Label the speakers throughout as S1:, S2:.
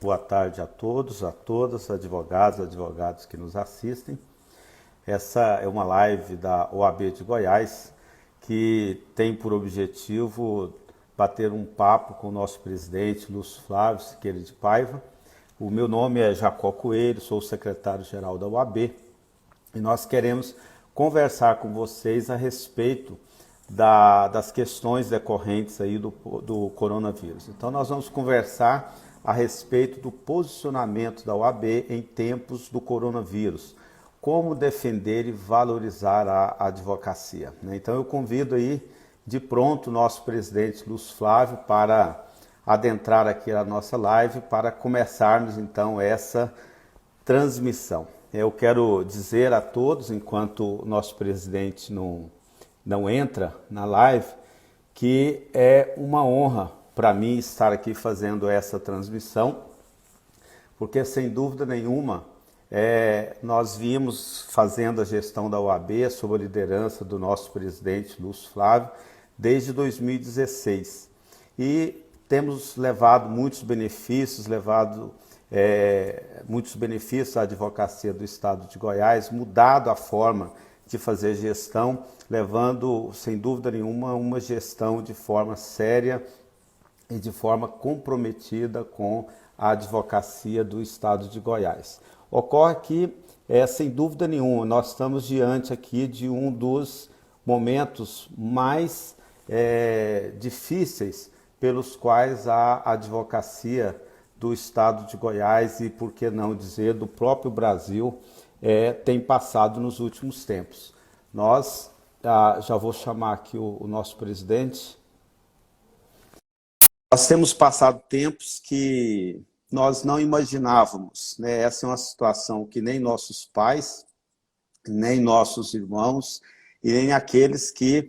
S1: Boa tarde a todos, a todas, advogados que nos assistem. Essa é uma live da OAB de Goiás que tem por objetivo bater um papo com o nosso presidente, Lúcio Flávio Siqueira de Paiva. O meu nome é Jacó Coelho, sou o secretário-geral da OAB e nós queremos conversar com vocês a respeito das questões decorrentes aí do coronavírus. Então nós vamos conversar a respeito do posicionamento da OAB em tempos do coronavírus, como defender e valorizar a advocacia. Então eu convido aí de pronto o nosso presidente Lúcio Flávio para adentrar aqui a nossa live para começarmos então essa transmissão. Eu quero dizer a todos, enquanto o nosso presidente não entra na live, que é uma honra para mim estar aqui fazendo essa transmissão, porque sem dúvida nenhuma nós vimos fazendo a gestão da OAB sob a liderança do nosso presidente Lúcio Flávio desde 2016 e temos levado muitos benefícios, à advocacia do estado de Goiás, mudado a forma de fazer gestão, levando sem dúvida nenhuma uma gestão de forma séria e de forma comprometida com a advocacia do estado de Goiás. Ocorre que, sem dúvida nenhuma, nós estamos diante aqui de um dos momentos mais difíceis pelos quais a advocacia do estado de Goiás e, por que não dizer, do próprio Brasil tem passado nos últimos tempos. Nós, já vou chamar aqui o nosso presidente. Nós temos passado tempos que nós não imaginávamos, né? Essa é uma situação que nem nossos pais, nem nossos irmãos e nem aqueles que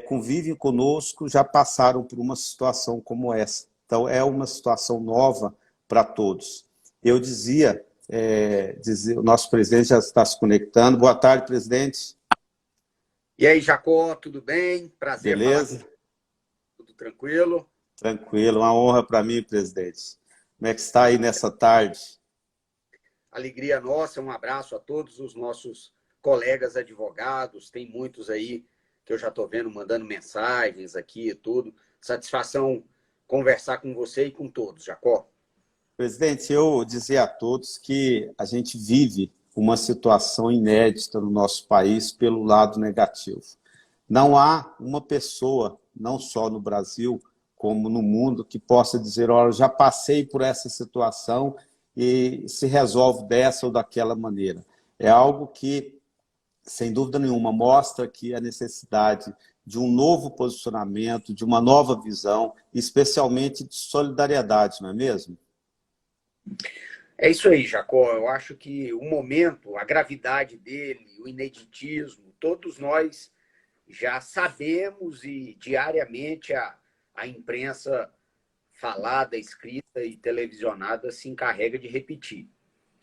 S1: convivem conosco já passaram por uma situação como essa. Então é uma situação nova para todos. Eu dizia, o nosso presidente já está se conectando. Boa tarde, presidente.
S2: E aí, Jacó, tudo bem? Prazer.
S1: Beleza?
S2: Falar. Tudo tranquilo?
S1: Tranquilo, uma honra para mim, presidente. Como é que está aí nessa tarde?
S2: Alegria nossa, um abraço a todos os nossos colegas advogados, tem muitos aí que eu já estou vendo mandando mensagens aqui e tudo. Satisfação conversar com você e com todos, Jacó.
S1: Presidente, eu dizia a todos que a gente vive uma situação inédita no nosso país pelo lado negativo. Não há uma pessoa, não só no Brasil, como no mundo, que possa dizer, olha, já passei por essa situação e se resolve dessa ou daquela maneira. É algo que, sem dúvida nenhuma, mostra que a necessidade de um novo posicionamento, de uma nova visão, especialmente de solidariedade, não é mesmo?
S2: É isso aí, Jacó. Eu acho que o momento, a gravidade dele, o ineditismo, todos nós já sabemos e diariamente a imprensa falada, escrita e televisionada se encarrega de repetir,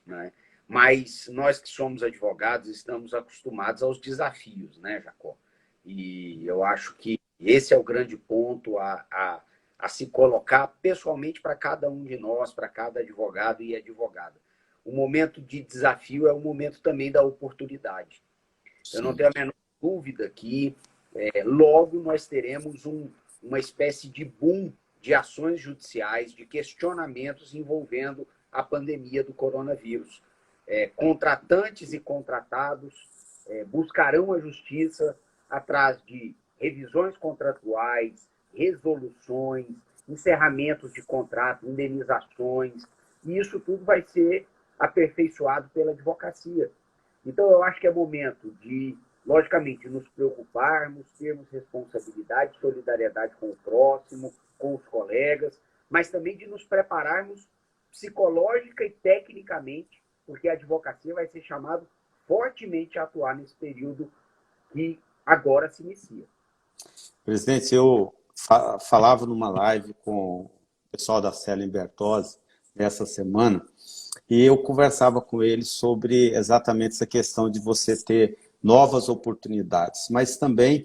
S2: né? Mas nós que somos advogados estamos acostumados aos desafios, né, Jacó? E eu acho que esse é o grande ponto a se colocar pessoalmente para cada um de nós, para cada advogado e advogada. O momento de desafio é o momento também da oportunidade. Sim. Eu não tenho a menor dúvida que logo nós teremos uma espécie de boom de ações judiciais, de questionamentos envolvendo a pandemia do coronavírus. Contratantes e contratados buscarão a justiça atrás de revisões contratuais, resoluções, encerramentos de contrato, indenizações, e isso tudo vai ser aperfeiçoado pela advocacia. Então, eu acho que é momento de, logicamente, nos preocuparmos, termos responsabilidade, solidariedade com o próximo, com os colegas, mas também de nos prepararmos psicológica e tecnicamente, porque a advocacia vai ser chamada fortemente a atuar nesse período que agora se inicia.
S1: Presidente, eu falava numa live com o pessoal da Célia Bertozzi nessa semana e eu conversava com eles sobre exatamente essa questão de você ter novas oportunidades, mas também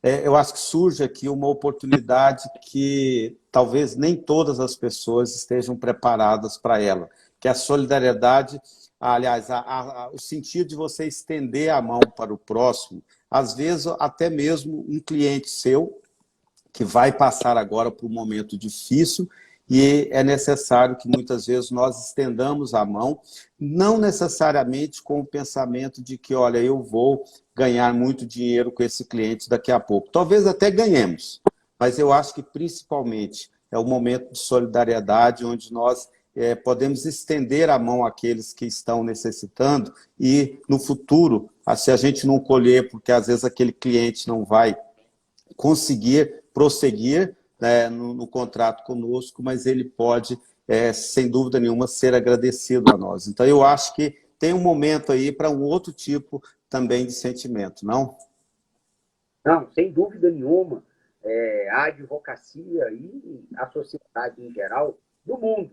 S1: eu acho que surge aqui uma oportunidade que talvez nem todas as pessoas estejam preparadas para ela, que é a solidariedade, aliás, o sentido de você estender a mão para o próximo, às vezes até mesmo um cliente seu, que vai passar agora por um momento difícil, e é necessário que muitas vezes nós estendamos a mão, não necessariamente com o pensamento de que, olha, eu vou ganhar muito dinheiro com esse cliente daqui a pouco. Talvez até ganhemos, mas eu acho que principalmente é o momento de solidariedade onde nós podemos estender a mão àqueles que estão necessitando e no futuro, se a gente não colher, porque às vezes aquele cliente não vai conseguir prosseguir, né, no contrato conosco, mas ele pode, sem dúvida nenhuma, ser agradecido a nós. Então, eu acho que tem um momento aí para um outro tipo também de sentimento, não?
S2: Não, sem dúvida nenhuma, a advocacia e a sociedade em geral do mundo,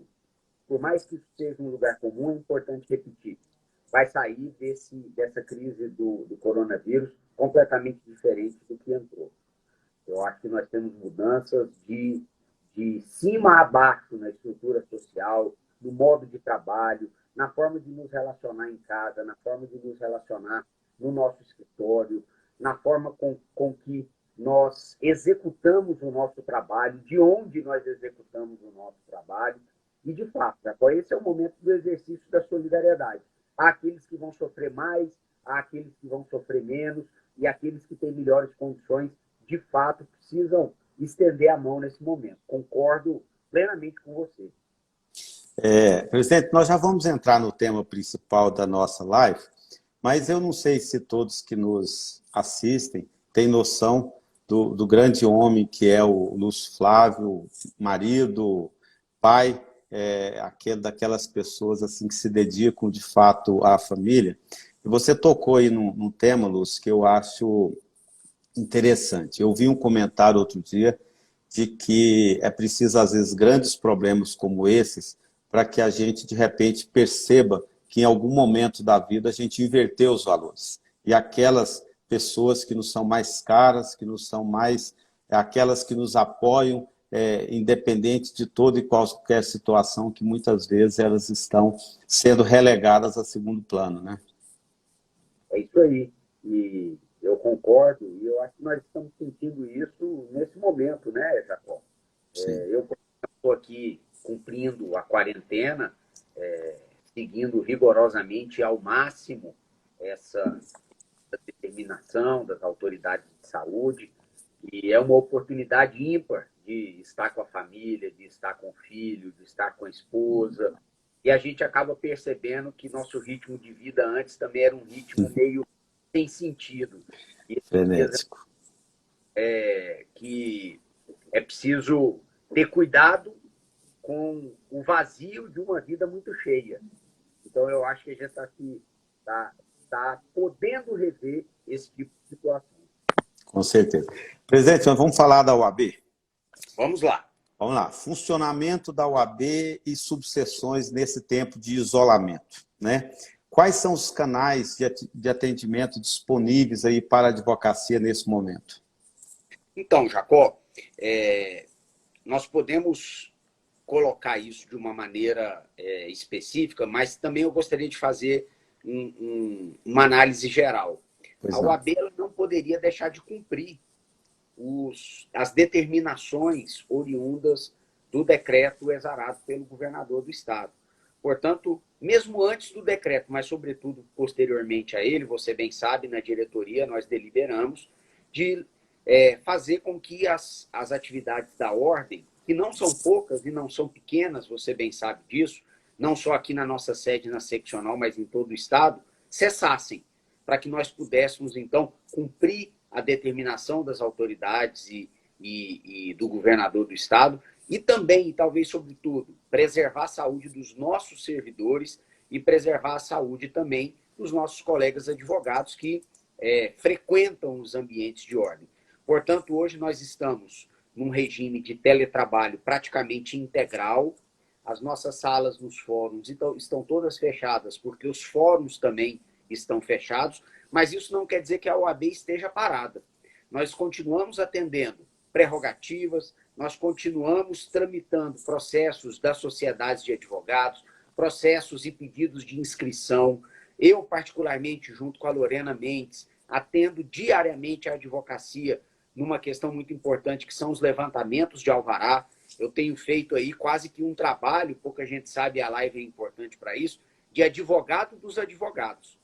S2: por mais que isso seja um lugar comum, é importante repetir, vai sair dessa crise do coronavírus completamente diferente do que entrou. Eu acho que nós temos mudanças de cima a baixo na estrutura social, no modo de trabalho, na forma de nos relacionar em casa, na forma de nos relacionar no nosso escritório, na forma com que nós executamos o nosso trabalho, de onde nós executamos o nosso trabalho. E, de fato, agora esse é o momento do exercício da solidariedade. Há aqueles que vão sofrer mais, há aqueles que vão sofrer menos, e aqueles que têm melhores condições, de fato, precisam estender a mão nesse momento. Concordo plenamente com você.
S1: Presidente, nós já vamos entrar no tema principal da nossa live, mas eu não sei se todos que nos assistem têm noção do grande homem que é o Lúcio Flávio, marido, pai, daquelas pessoas assim que se dedicam de fato à família. E você tocou aí num tema, Lúcio, que eu acho interessante. Eu vi um comentário outro dia de que é preciso, às vezes, grandes problemas como esses para que a gente, de repente, perceba que em algum momento da vida a gente inverteu os valores. E aquelas pessoas que nos são mais caras, que nos são mais... aquelas que nos apoiam, independente de toda e qualquer situação, que muitas vezes elas estão sendo relegadas a segundo plano, né?
S2: É isso aí. E eu concordo, e eu acho que nós estamos sentindo isso nesse momento, né, Jacó? Eu estou aqui cumprindo a quarentena, seguindo rigorosamente ao máximo essa determinação das autoridades de saúde, e é uma oportunidade ímpar de estar com a família, de estar com o filho, de estar com a esposa, e a gente acaba percebendo que nosso ritmo de vida antes também era um ritmo meio sem sentido. E
S1: frenético.
S2: Que é preciso ter cuidado com o vazio de uma vida muito cheia. Então, eu acho que a gente está podendo rever esse tipo de situação.
S1: Com certeza. Presidente, nós vamos falar da OAB?
S2: Vamos lá.
S1: Vamos lá. Funcionamento da OAB e subseções nesse tempo de isolamento, né? Quais são os canais de atendimento disponíveis aí para a advocacia nesse momento?
S2: Então, Jacó, nós podemos colocar isso de uma maneira específica, mas também eu gostaria de fazer uma análise geral. A OAB não poderia deixar de cumprir as determinações oriundas do decreto exarado pelo governador do Estado. Portanto, mesmo antes do decreto, mas sobretudo posteriormente a ele, você bem sabe, na diretoria nós deliberamos de fazer com que as atividades da ordem, que não são poucas e não são pequenas, você bem sabe disso, não só aqui na nossa sede, na seccional, mas em todo o Estado, cessassem, para que nós pudéssemos, então, cumprir a determinação das autoridades e do governador do Estado, e também, e talvez sobretudo, preservar a saúde dos nossos servidores e preservar a saúde também dos nossos colegas advogados que frequentam os ambientes de ordem. Portanto, hoje nós estamos num regime de teletrabalho praticamente integral. As nossas salas nos fóruns estão todas fechadas, porque os fóruns também estão fechados, mas isso não quer dizer que a OAB esteja parada. nós continuamos atendendo prerrogativas, nós continuamos tramitando processos das sociedades de advogados, processos e pedidos de inscrição. Eu, particularmente, junto com a Lorena Mendes, atendo diariamente a advocacia numa questão muito importante, que são os levantamentos de alvará. Eu tenho feito aí quase que um trabalho, pouca gente sabe, a live é importante para isso, de advogado dos advogados.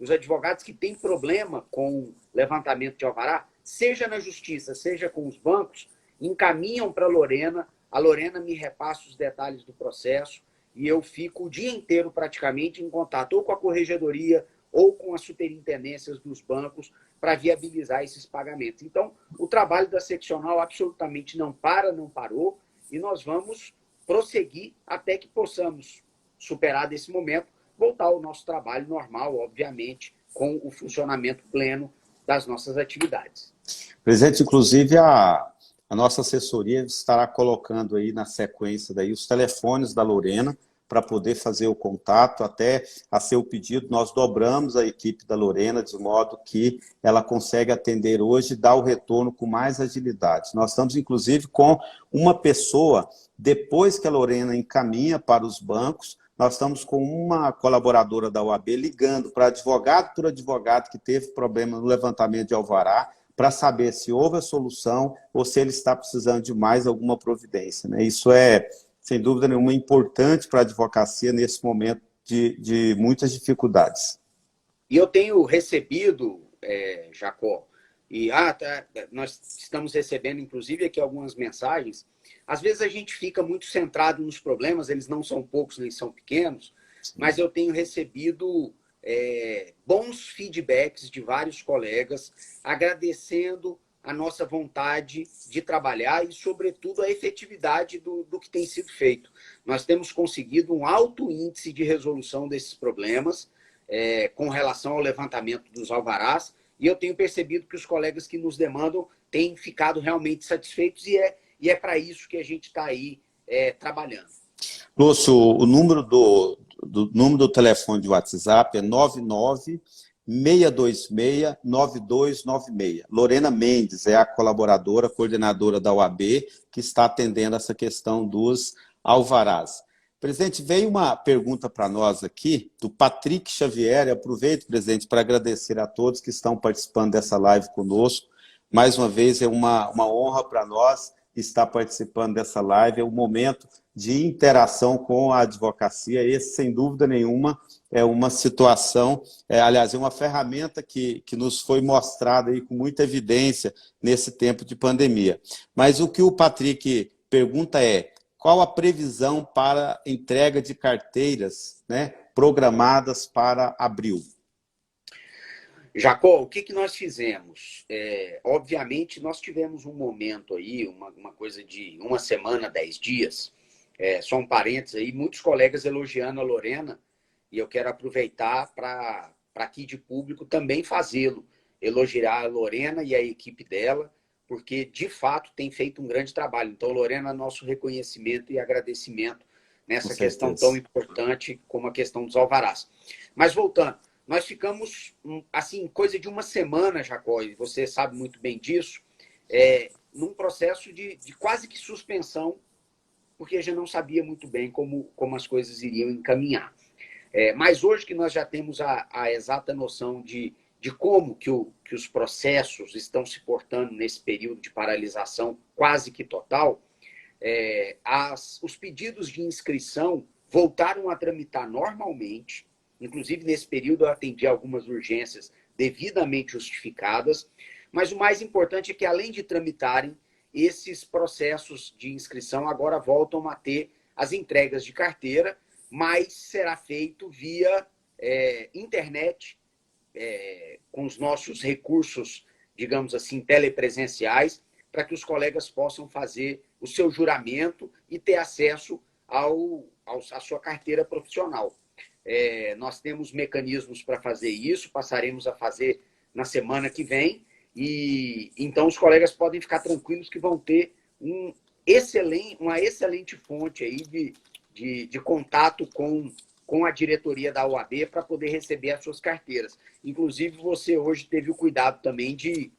S2: Os advogados que têm problema com levantamento de alvará, seja na justiça, seja com os bancos, encaminham para a Lorena me repassa os detalhes do processo e eu fico o dia inteiro praticamente em contato ou com a corregedoria ou com as superintendências dos bancos para viabilizar esses pagamentos. Então, o trabalho da seccional absolutamente não parou, e nós vamos prosseguir até que possamos, superar desse momento, voltar ao nosso trabalho normal, obviamente, com o funcionamento pleno das nossas atividades.
S1: Presidente, inclusive a nossa assessoria estará colocando aí na sequência daí os telefones da Lorena para poder fazer o contato, até a seu pedido. Nós dobramos a equipe da Lorena de modo que ela consegue atender hoje e dar o retorno com mais agilidade. Nós estamos, inclusive, com uma pessoa, depois que a Lorena encaminha para os bancos, nós estamos com uma colaboradora da OAB ligando para advogado por advogado que teve problema no levantamento de alvará, para saber se houve a solução ou se ele está precisando de mais alguma providência, né? Isso é, sem dúvida nenhuma, importante para a advocacia nesse momento de muitas dificuldades.
S2: E eu tenho recebido, Jacó, e nós estamos recebendo, inclusive, aqui algumas mensagens. Às vezes a gente fica muito centrado nos problemas, eles não são poucos nem são pequenos, mas eu tenho recebido bons feedbacks de vários colegas, agradecendo a nossa vontade de trabalhar e, sobretudo, a efetividade do que tem sido feito. Nós temos conseguido um alto índice de resolução desses problemas com relação ao levantamento dos alvarás, e eu tenho percebido que os colegas que nos demandam têm ficado realmente satisfeitos, e é para isso que a gente está aí trabalhando.
S1: Lúcio, o número do telefone de WhatsApp é 99-626-9296. Lorena Mendes é a colaboradora, coordenadora da OAB, que está atendendo essa questão dos alvarás. Presidente, veio uma pergunta para nós aqui, do Patrick Xavier. Eu aproveito, presidente, para agradecer a todos que estão participando dessa live conosco. Mais uma vez, é uma honra para nós estar participando dessa live. É um momento de interação com a advocacia. Esse, sem dúvida nenhuma, é uma situação, aliás, é uma ferramenta que nos foi mostrada aí com muita evidência nesse tempo de pandemia. Mas o que o Patrick pergunta é: qual a previsão para entrega de carteiras, né, programadas para abril?
S2: Jacó, o que nós fizemos? Obviamente, nós tivemos um momento aí, uma coisa de uma semana, 10 dias, só um parênteses aí, muitos colegas elogiando a Lorena, e eu quero aproveitar para aqui de público também fazê-lo, elogiar a Lorena e a equipe dela, porque de fato tem feito um grande trabalho. Então, Lorena, nosso reconhecimento e agradecimento nessa questão tão importante como a questão dos alvarás. Mas voltando, nós ficamos, assim, coisa de uma semana, Jacó, e você sabe muito bem disso, num processo de quase que suspensão, porque a gente não sabia muito bem como as coisas iriam encaminhar. Mas hoje que nós já temos a exata noção de como que os processos estão se portando nesse período de paralisação quase que total, os pedidos de inscrição voltaram a tramitar normalmente. Inclusive, nesse período, eu atendi algumas urgências devidamente justificadas, mas o mais importante é que, além de tramitarem, esses processos de inscrição agora voltam a ter as entregas de carteira, mas será feito via internet, com os nossos recursos, digamos assim, telepresenciais, para que os colegas possam fazer o seu juramento e ter acesso à sua carteira profissional. Nós temos mecanismos para fazer isso, passaremos a fazer na semana que vem, e então os colegas podem ficar tranquilos que vão ter uma excelente fonte aí de contato com a diretoria da OAB para poder receber as suas carteiras. Inclusive, você hoje teve o cuidado também de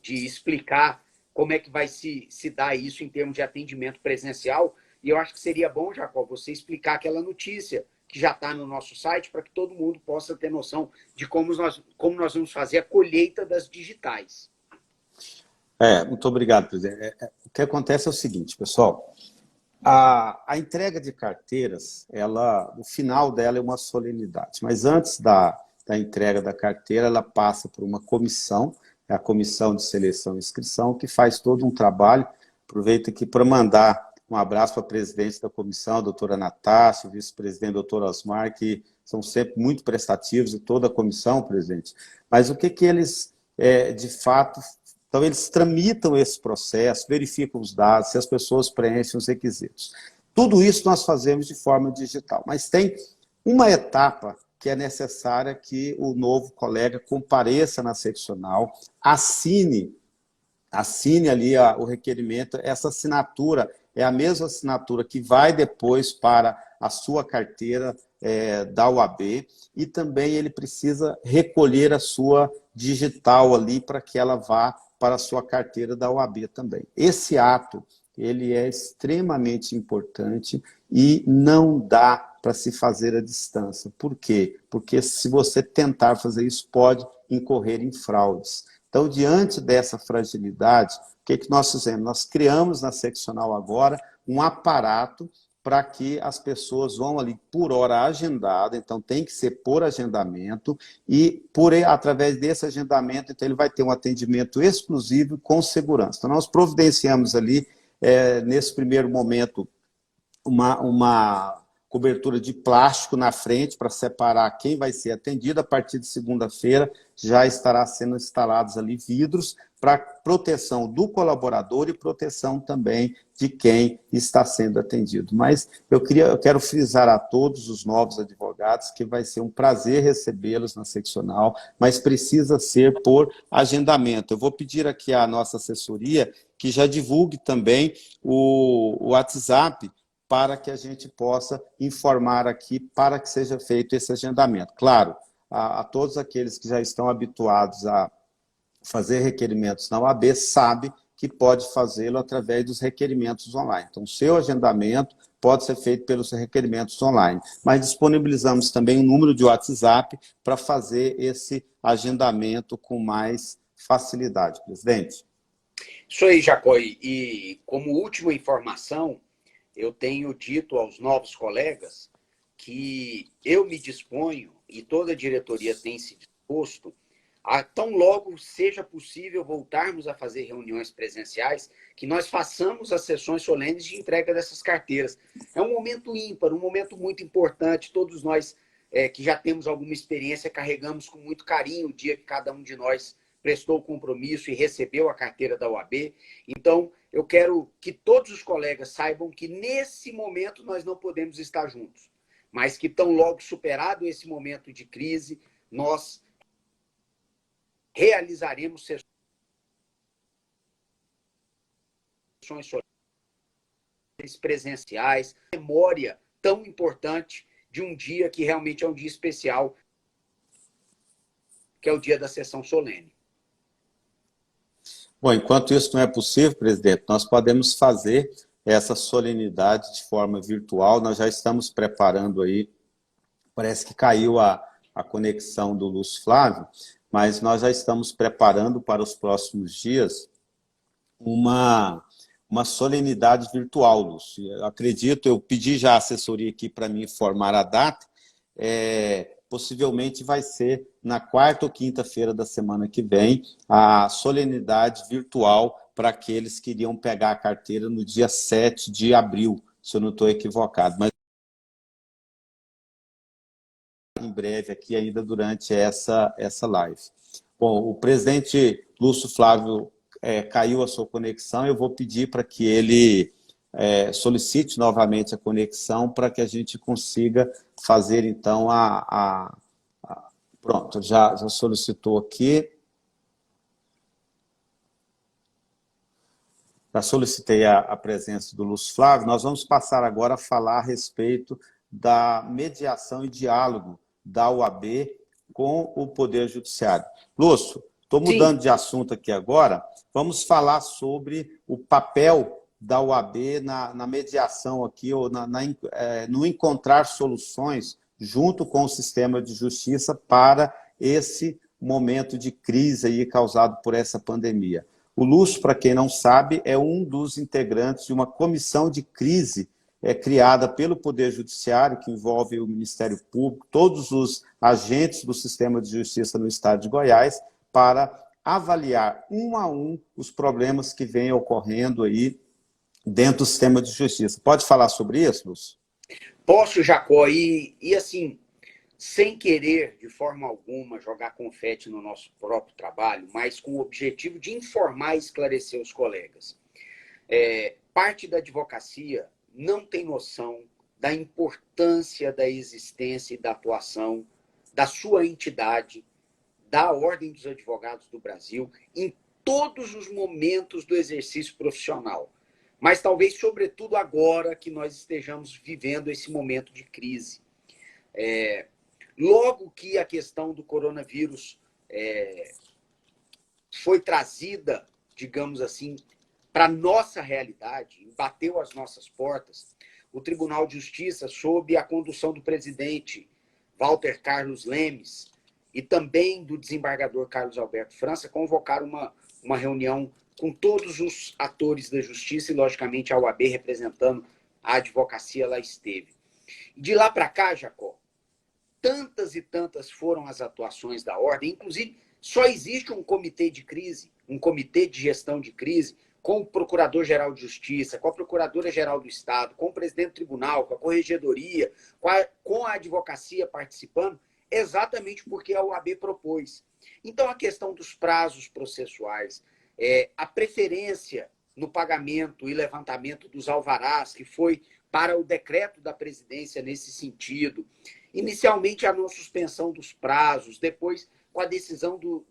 S2: de explicar como é que vai se dar isso em termos de atendimento presencial. E eu acho que seria bom, Jacó, você explicar aquela notícia que já está no nosso site, para que todo mundo possa ter noção de como nós vamos fazer a colheita das digitais.
S1: Muito obrigado, presidente. O que acontece é o seguinte, pessoal. A entrega de carteiras, o final dela é uma solenidade, mas antes da entrega da carteira, ela passa por uma comissão, é a Comissão de Seleção e Inscrição, que faz todo um trabalho. Aproveito aqui para mandar um abraço para a presidente da comissão, a doutora Natácia, o vice-presidente, doutor Osmar, que são sempre muito prestativos, e toda a comissão, presidente. Mas o que eles, de fato... Então, eles tramitam esse processo, verificam os dados, se as pessoas preenchem os requisitos. Tudo isso nós fazemos de forma digital, mas tem uma etapa que é necessária que o novo colega compareça na seccional, assine ali o requerimento. Essa assinatura é a mesma assinatura que vai depois para a sua carteira da UAB, e também ele precisa recolher a sua digital ali para que ela vá para a sua carteira da OAB também. Esse ato, ele é extremamente importante e não dá para se fazer à distância. Por quê? Porque se você tentar fazer isso, pode incorrer em fraudes. Então, diante dessa fragilidade, o que nós fizemos? Nós criamos na seccional agora um aparato para que as pessoas vão ali por hora agendada, então tem que ser por agendamento, e através desse agendamento, então ele vai ter um atendimento exclusivo com segurança. Então nós providenciamos ali, nesse primeiro momento, uma cobertura de plástico na frente para separar quem vai ser atendido. A partir de segunda-feira já estará sendo instalados ali vidros para proteção do colaborador e proteção também de quem está sendo atendido. Mas eu quero frisar a todos os novos advogados que vai ser um prazer recebê-los na seccional, mas precisa ser por agendamento. Eu vou pedir aqui à nossa assessoria que já divulgue também o WhatsApp, para que a gente possa informar aqui, para que seja feito esse agendamento. Claro, a todos aqueles que já estão habituados a fazer requerimentos na OAB, sabe que pode fazê-lo através dos requerimentos online. Então, o seu agendamento pode ser feito pelos requerimentos online. Mas disponibilizamos também um número de WhatsApp para fazer esse agendamento com mais facilidade, presidente.
S2: Isso aí, Jacó. E como última informação, eu tenho dito aos novos colegas que eu me disponho, e toda a diretoria tem se disposto, a tão logo seja possível voltarmos a fazer reuniões presenciais, que nós façamos as sessões solenes de entrega dessas carteiras. É um momento ímpar, um momento muito importante. Todos nós que já temos alguma experiência carregamos com muito carinho o dia que cada um de nós prestou o compromisso e recebeu a carteira da OAB. Então, eu quero que todos os colegas saibam que nesse momento nós não podemos estar juntos, mas que tão logo superado esse momento de crise, nós realizaremos sessões presenciais, memória tão importante de um dia que realmente é um dia especial, que é o dia da sessão solene.
S1: Bom, enquanto isso não é possível, presidente, nós podemos fazer essa solenidade de forma virtual. Nós já estamos preparando aí, parece que caiu a conexão do Lúcio Flávio, mas nós já estamos preparando para os próximos dias uma solenidade virtual, Lúcio. Eu acredito, eu pedi já a assessoria aqui para me informar a data, possivelmente vai ser na quarta ou quinta-feira da semana que vem, a solenidade virtual para aqueles que iriam pegar a carteira no dia 7 de abril, se eu não estou equivocado. Mas em breve aqui, ainda durante essa live. Bom, o presidente Lúcio Flávio caiu a sua conexão, eu vou pedir para que ele solicite novamente a conexão para que a gente consiga fazer, então, pronto, já solicitou aqui. Já solicitei a presença do Lúcio Flávio. Nós vamos passar agora a falar a respeito da mediação e diálogo da OAB com o Poder Judiciário. Lúcio, estou mudando de assunto aqui agora, vamos falar sobre o papel da OAB na mediação aqui, ou no encontrar soluções junto com o sistema de justiça para esse momento de crise aí causado por essa pandemia. O Lúcio, para quem não sabe, é um dos integrantes de uma comissão de crise criada pelo Poder Judiciário, que envolve o Ministério Público, todos os agentes do sistema de justiça no estado de Goiás, para avaliar um a um os problemas que vêm ocorrendo aí dentro do sistema de justiça. Pode falar sobre isso, Lúcio?
S2: Posso, Jacó, e assim, sem querer, de forma alguma, jogar confete no nosso próprio trabalho, mas com o objetivo de informar e esclarecer os colegas. Parte da advocacia não tem noção da importância da existência e da atuação da sua entidade, da Ordem dos Advogados do Brasil, em todos os momentos do exercício profissional. Mas talvez, sobretudo, agora que nós estejamos vivendo esse momento de crise. Logo que a questão do coronavírus foi trazida, digamos assim, para a nossa realidade, bateu às nossas portas, o Tribunal de Justiça, sob a condução do presidente Walter Carlos Lemes e também do desembargador Carlos Alberto França, convocaram uma reunião com todos os atores da justiça e, logicamente, a OAB representando a advocacia lá esteve. De lá para cá, Jacó, tantas e tantas foram as atuações da Ordem, inclusive só existe um comitê de crise, um comitê de gestão de crise, com o Procurador-Geral de Justiça, com a Procuradora-Geral do Estado, com o Presidente do Tribunal, com a Corregedoria, com a advocacia participando, exatamente porque a OAB propôs. Então, a questão dos prazos processuais, a preferência no pagamento e levantamento dos alvarás, que foi para o decreto da presidência nesse sentido, inicialmente a não suspensão dos prazos, depois, com a decisão do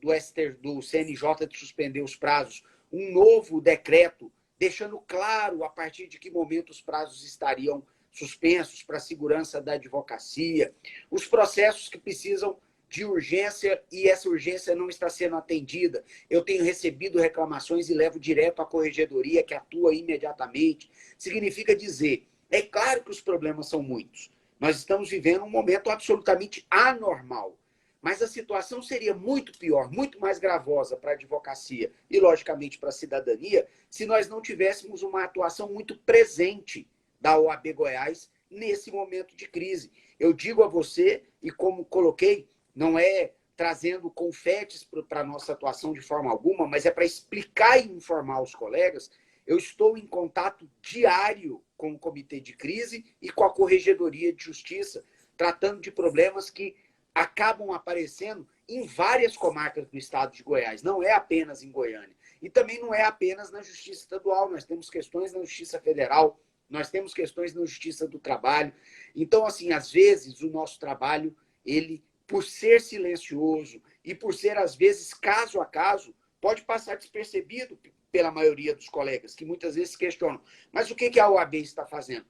S2: CNJ de suspender os prazos, um novo decreto, deixando claro a partir de que momento os prazos estariam suspensos para a segurança da advocacia, os processos que precisam de urgência e essa urgência não está sendo atendida. Eu tenho recebido reclamações e levo direto à corregedoria, que atua imediatamente. Significa dizer, é claro que os problemas são muitos. Nós estamos vivendo um momento absolutamente anormal. Mas a situação seria muito pior, muito mais gravosa para a advocacia e, logicamente, para a cidadania, se nós não tivéssemos uma atuação muito presente da OAB Goiás nesse momento de crise. Eu digo a você, e como coloquei, não é trazendo confetes para a nossa atuação de forma alguma, mas é para explicar e informar os colegas. Eu estou em contato diário com o Comitê de Crise e com a Corregedoria de Justiça, tratando de problemas que acabam aparecendo em várias comarcas do estado de Goiás, não é apenas em Goiânia. E também não é apenas na Justiça Estadual, nós temos questões na Justiça Federal, nós temos questões na Justiça do Trabalho. Então, assim, às vezes, o nosso trabalho, ele, por ser silencioso e por ser, às vezes, caso a caso, pode passar despercebido pela maioria dos colegas, que muitas vezes questionam. Mas o que a OAB está fazendo?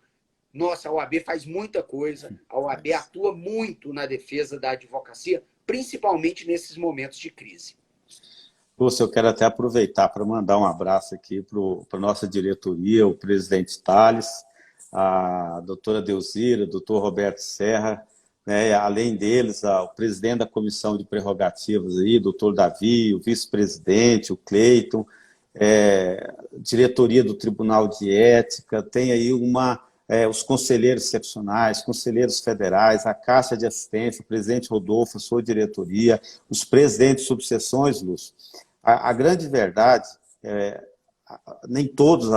S2: Nossa, a OAB faz muita coisa, a OAB atua muito na defesa da advocacia, principalmente nesses momentos de crise.
S1: Lúcio, eu quero até aproveitar para mandar um abraço aqui para a nossa diretoria, o presidente Tales, a doutora Delzira, o doutor Roberto Serra, né, além deles, o presidente da Comissão de Prerrogativas, aí, o doutor Davi, o vice-presidente, o Cleiton, diretoria do Tribunal de Ética, tem aí os conselheiros seccionais, conselheiros federais, a Caixa de Assistência, o presidente Rodolfo, a sua diretoria, os presidentes de subseções, Lúcio. A grande verdade, nem todos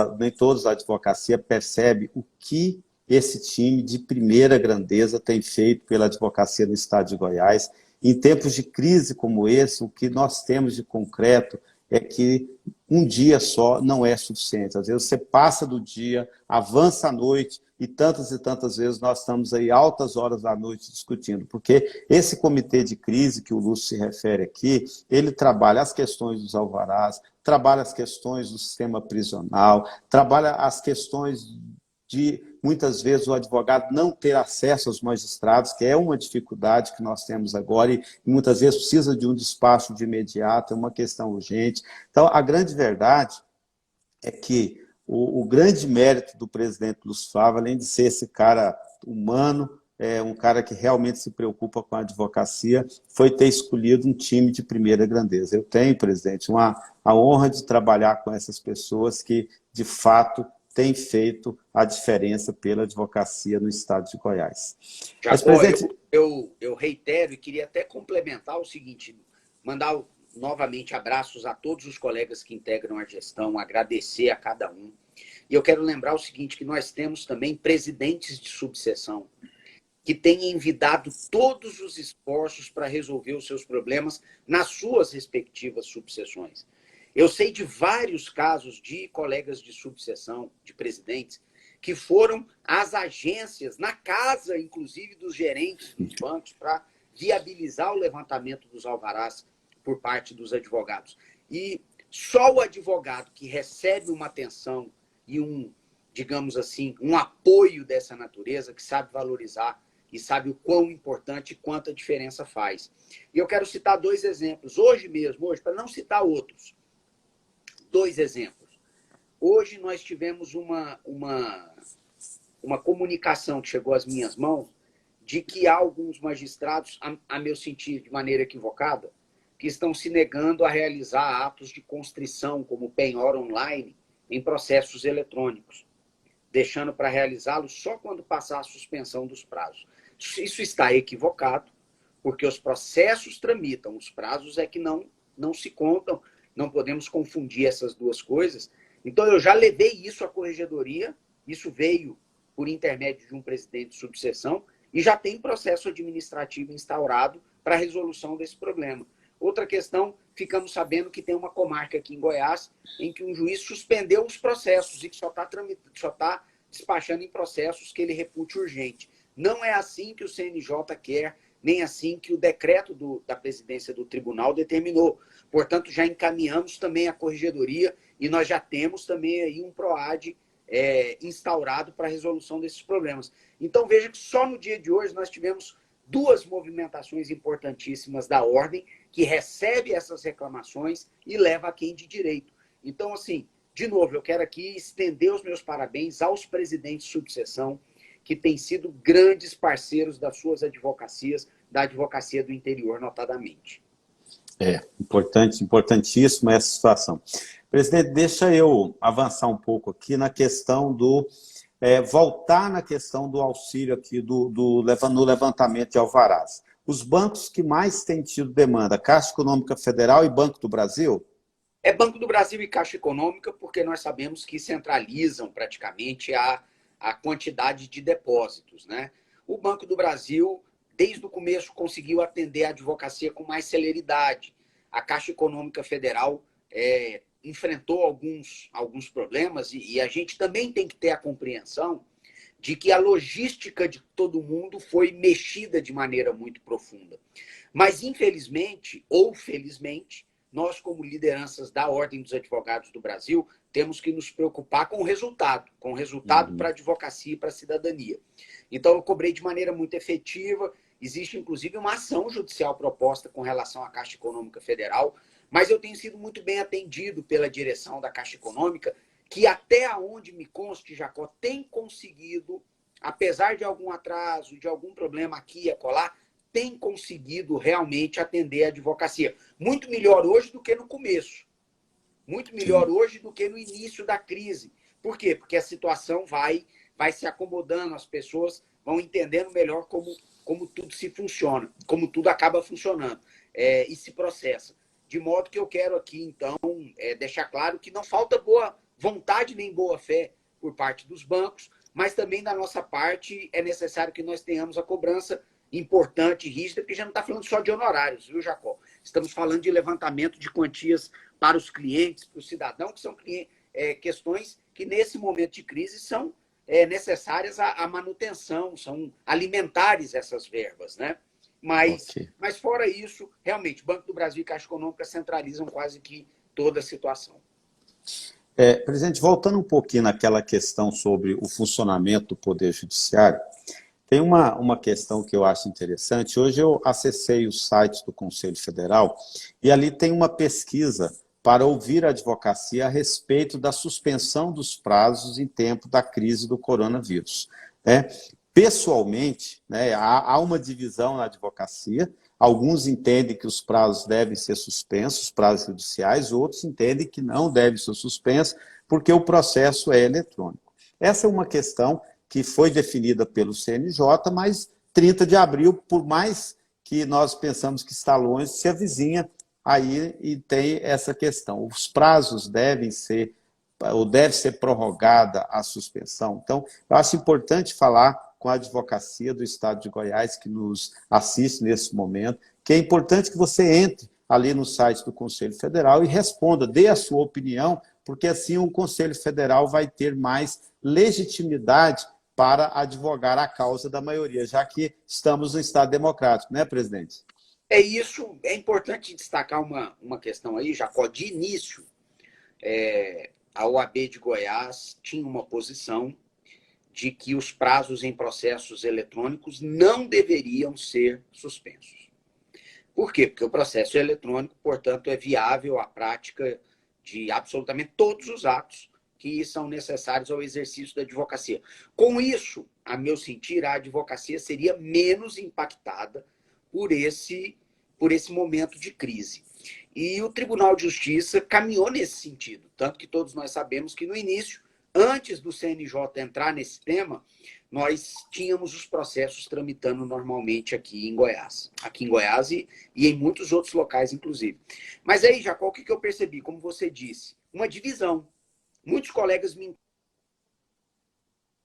S1: a advocacia percebe o que esse time de primeira grandeza tem feito pela advocacia no estado de Goiás. Em tempos de crise como esse, o que nós temos de concreto é que um dia só não é suficiente. Às vezes você passa do dia, avança a noite, e tantas vezes nós estamos aí altas horas da noite discutindo, porque esse comitê de crise que o Lúcio se refere aqui, ele trabalha as questões dos alvarás, trabalha as questões do sistema prisional, trabalha as questões de, muitas vezes, o advogado não ter acesso aos magistrados, que é uma dificuldade que nós temos agora, e muitas vezes precisa de um despacho de imediato, é uma questão urgente. Então, a grande verdade é que o grande mérito do presidente Lúcio Flávio, além de ser esse cara humano, um cara que realmente se preocupa com a advocacia, foi ter escolhido um time de primeira grandeza. Eu tenho, presidente, a honra de trabalhar com essas pessoas que, de fato, têm feito a diferença pela advocacia no estado de Goiás. Mas,
S2: Jacó,
S1: presidente...
S2: eu reitero e queria até complementar o seguinte, mandar novamente abraços a todos os colegas que integram a gestão, agradecer a cada um. E eu quero lembrar o seguinte, que nós temos também presidentes de subseção que têm envidado todos os esforços para resolver os seus problemas nas suas respectivas subseções. Eu sei de vários casos de colegas de subseção, de presidentes, que foram às agências, na casa, inclusive, dos gerentes dos bancos, para viabilizar o levantamento dos alvarás por parte dos advogados. E só o advogado que recebe uma atenção e digamos assim, um apoio dessa natureza, que sabe valorizar e sabe o quão importante e quanta diferença faz. E eu quero citar 2 exemplos, hoje mesmo, para não citar outros. 2 exemplos. Hoje nós tivemos uma comunicação que chegou às minhas mãos de que há alguns magistrados, a meu sentir, de maneira equivocada, que estão se negando a realizar atos de constrição, como penhora online, em processos eletrônicos, deixando para realizá-los só quando passar a suspensão dos prazos. Isso está equivocado, porque os processos tramitam, os prazos é que não se contam, não podemos confundir essas duas coisas. Então, eu já levei isso à corregedoria, isso veio por intermédio de um presidente de subseção, e já tem processo administrativo instaurado para a resolução desse problema. Outra questão, ficamos sabendo que tem uma comarca aqui em Goiás em que um juiz suspendeu os processos e que só está despachando em processos que ele repute urgente. Não é assim que o CNJ quer, nem assim que o decreto da presidência do tribunal determinou. Portanto, já encaminhamos também a corregedoria e nós já temos também aí um PROAD instaurado para a resolução desses problemas. Então, veja que só no dia de hoje nós tivemos 2 movimentações importantíssimas da ordem que recebe essas reclamações e leva a quem de direito. Então, assim, de novo, eu quero aqui estender os meus parabéns aos presidentes de subseção, que têm sido grandes parceiros das suas advocacias, da advocacia do interior, notadamente.
S1: Importantíssima essa situação. Presidente, deixa eu avançar um pouco aqui na questão do... voltar na questão do auxílio aqui no levantamento de alvarás. Os bancos que mais têm tido demanda, Caixa Econômica Federal e Banco do Brasil?
S2: É Banco do Brasil e Caixa Econômica, porque nós sabemos que centralizam praticamente a quantidade de depósitos, né? O Banco do Brasil, desde o começo, conseguiu atender a advocacia com mais celeridade. A Caixa Econômica Federal enfrentou alguns problemas e a gente também tem que ter a compreensão de que a logística de todo mundo foi mexida de maneira muito profunda. Mas, infelizmente, ou felizmente, nós, como lideranças da Ordem dos Advogados do Brasil, temos que nos preocupar com o resultado para a advocacia e para a cidadania. Então, eu cobrei de maneira muito efetiva, existe, inclusive, uma ação judicial proposta com relação à Caixa Econômica Federal, mas eu tenho sido muito bem atendido pela direção da Caixa Econômica, que até onde me conste, Jacó, tem conseguido, apesar de algum atraso, de algum problema aqui e acolá, tem conseguido realmente atender a advocacia. Muito melhor hoje do que no começo. Muito melhor hoje do que no início da crise. Por quê? Porque a situação vai se acomodando, as pessoas vão entendendo melhor como tudo se funciona, como tudo acaba funcionando e se processa. De modo que eu quero aqui, então, deixar claro que não falta boa vontade nem boa fé por parte dos bancos, mas também da nossa parte é necessário que nós tenhamos a cobrança importante e rígida, porque já não está falando só de honorários, viu, Jacó? Estamos falando de levantamento de quantias para os clientes, para o cidadão, que são questões que, nesse momento de crise, são necessárias à manutenção, são alimentares essas verbas, né? Mas fora isso, realmente, Banco do Brasil e Caixa Econômica centralizam quase que toda a situação.
S1: Presidente, voltando um pouquinho naquela questão sobre o funcionamento do Poder Judiciário, tem uma questão que eu acho interessante. Hoje eu acessei o site do Conselho Federal e ali tem uma pesquisa para ouvir a advocacia a respeito da suspensão dos prazos em tempo da crise do coronavírus. Né? Pessoalmente, né, há uma divisão na advocacia. Alguns entendem que os prazos devem ser suspensos, os prazos judiciais, outros entendem que não devem ser suspensos, porque o processo é eletrônico. Essa é uma questão que foi definida pelo CNJ, mas 30 de abril, por mais que nós pensamos que está longe, se avizinha aí e tem essa questão. Os prazos devem ser, ou deve ser prorrogada a suspensão. Então, eu acho importante falar com a advocacia do Estado de Goiás, que nos assiste nesse momento, que é importante que você entre ali no site do Conselho Federal e responda, dê a sua opinião, porque assim o Conselho Federal vai ter mais legitimidade para advogar a causa da maioria, já que estamos no Estado democrático, né, presidente?
S2: É isso, é importante destacar uma questão aí, Jacó. De início, a OAB de Goiás tinha uma posição de que os prazos em processos eletrônicos não deveriam ser suspensos. Por quê? Porque o processo eletrônico, portanto, é viável à prática de absolutamente todos os atos que são necessários ao exercício da advocacia. Com isso, a meu sentir, a advocacia seria menos impactada por esse momento de crise. E o Tribunal de Justiça caminhou nesse sentido, tanto que todos nós sabemos que no início, antes do CNJ entrar nesse tema, nós tínhamos os processos tramitando normalmente aqui em Goiás. Aqui em Goiás e em muitos outros locais, inclusive. Mas aí, Jacó, o que eu percebi? Como você disse, uma divisão. Muitos colegas me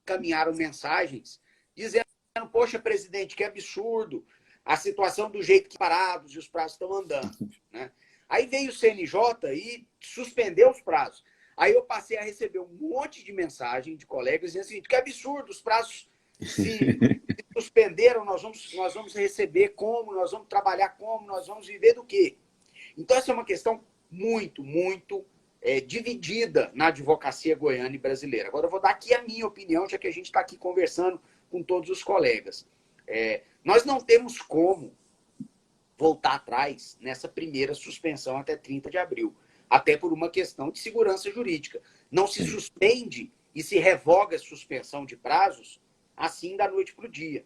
S2: encaminharam mensagens dizendo, poxa, presidente, que absurdo, a situação do jeito que parados e os prazos estão andando. Né? Aí veio o CNJ e suspendeu os prazos. Aí eu passei a receber um monte de mensagem de colegas dizendo o seguinte, que absurdo, os prazos se suspenderam, nós vamos receber como, nós vamos trabalhar como, nós vamos viver do quê? Então essa é uma questão muito, muito dividida na advocacia goiana e brasileira. Agora eu vou dar aqui a minha opinião, já que a gente está aqui conversando com todos os colegas. Nós não temos como voltar atrás nessa primeira suspensão até 30 de abril. Até por uma questão de segurança jurídica. Não se suspende e se revoga a suspensão de prazos assim da noite para o dia.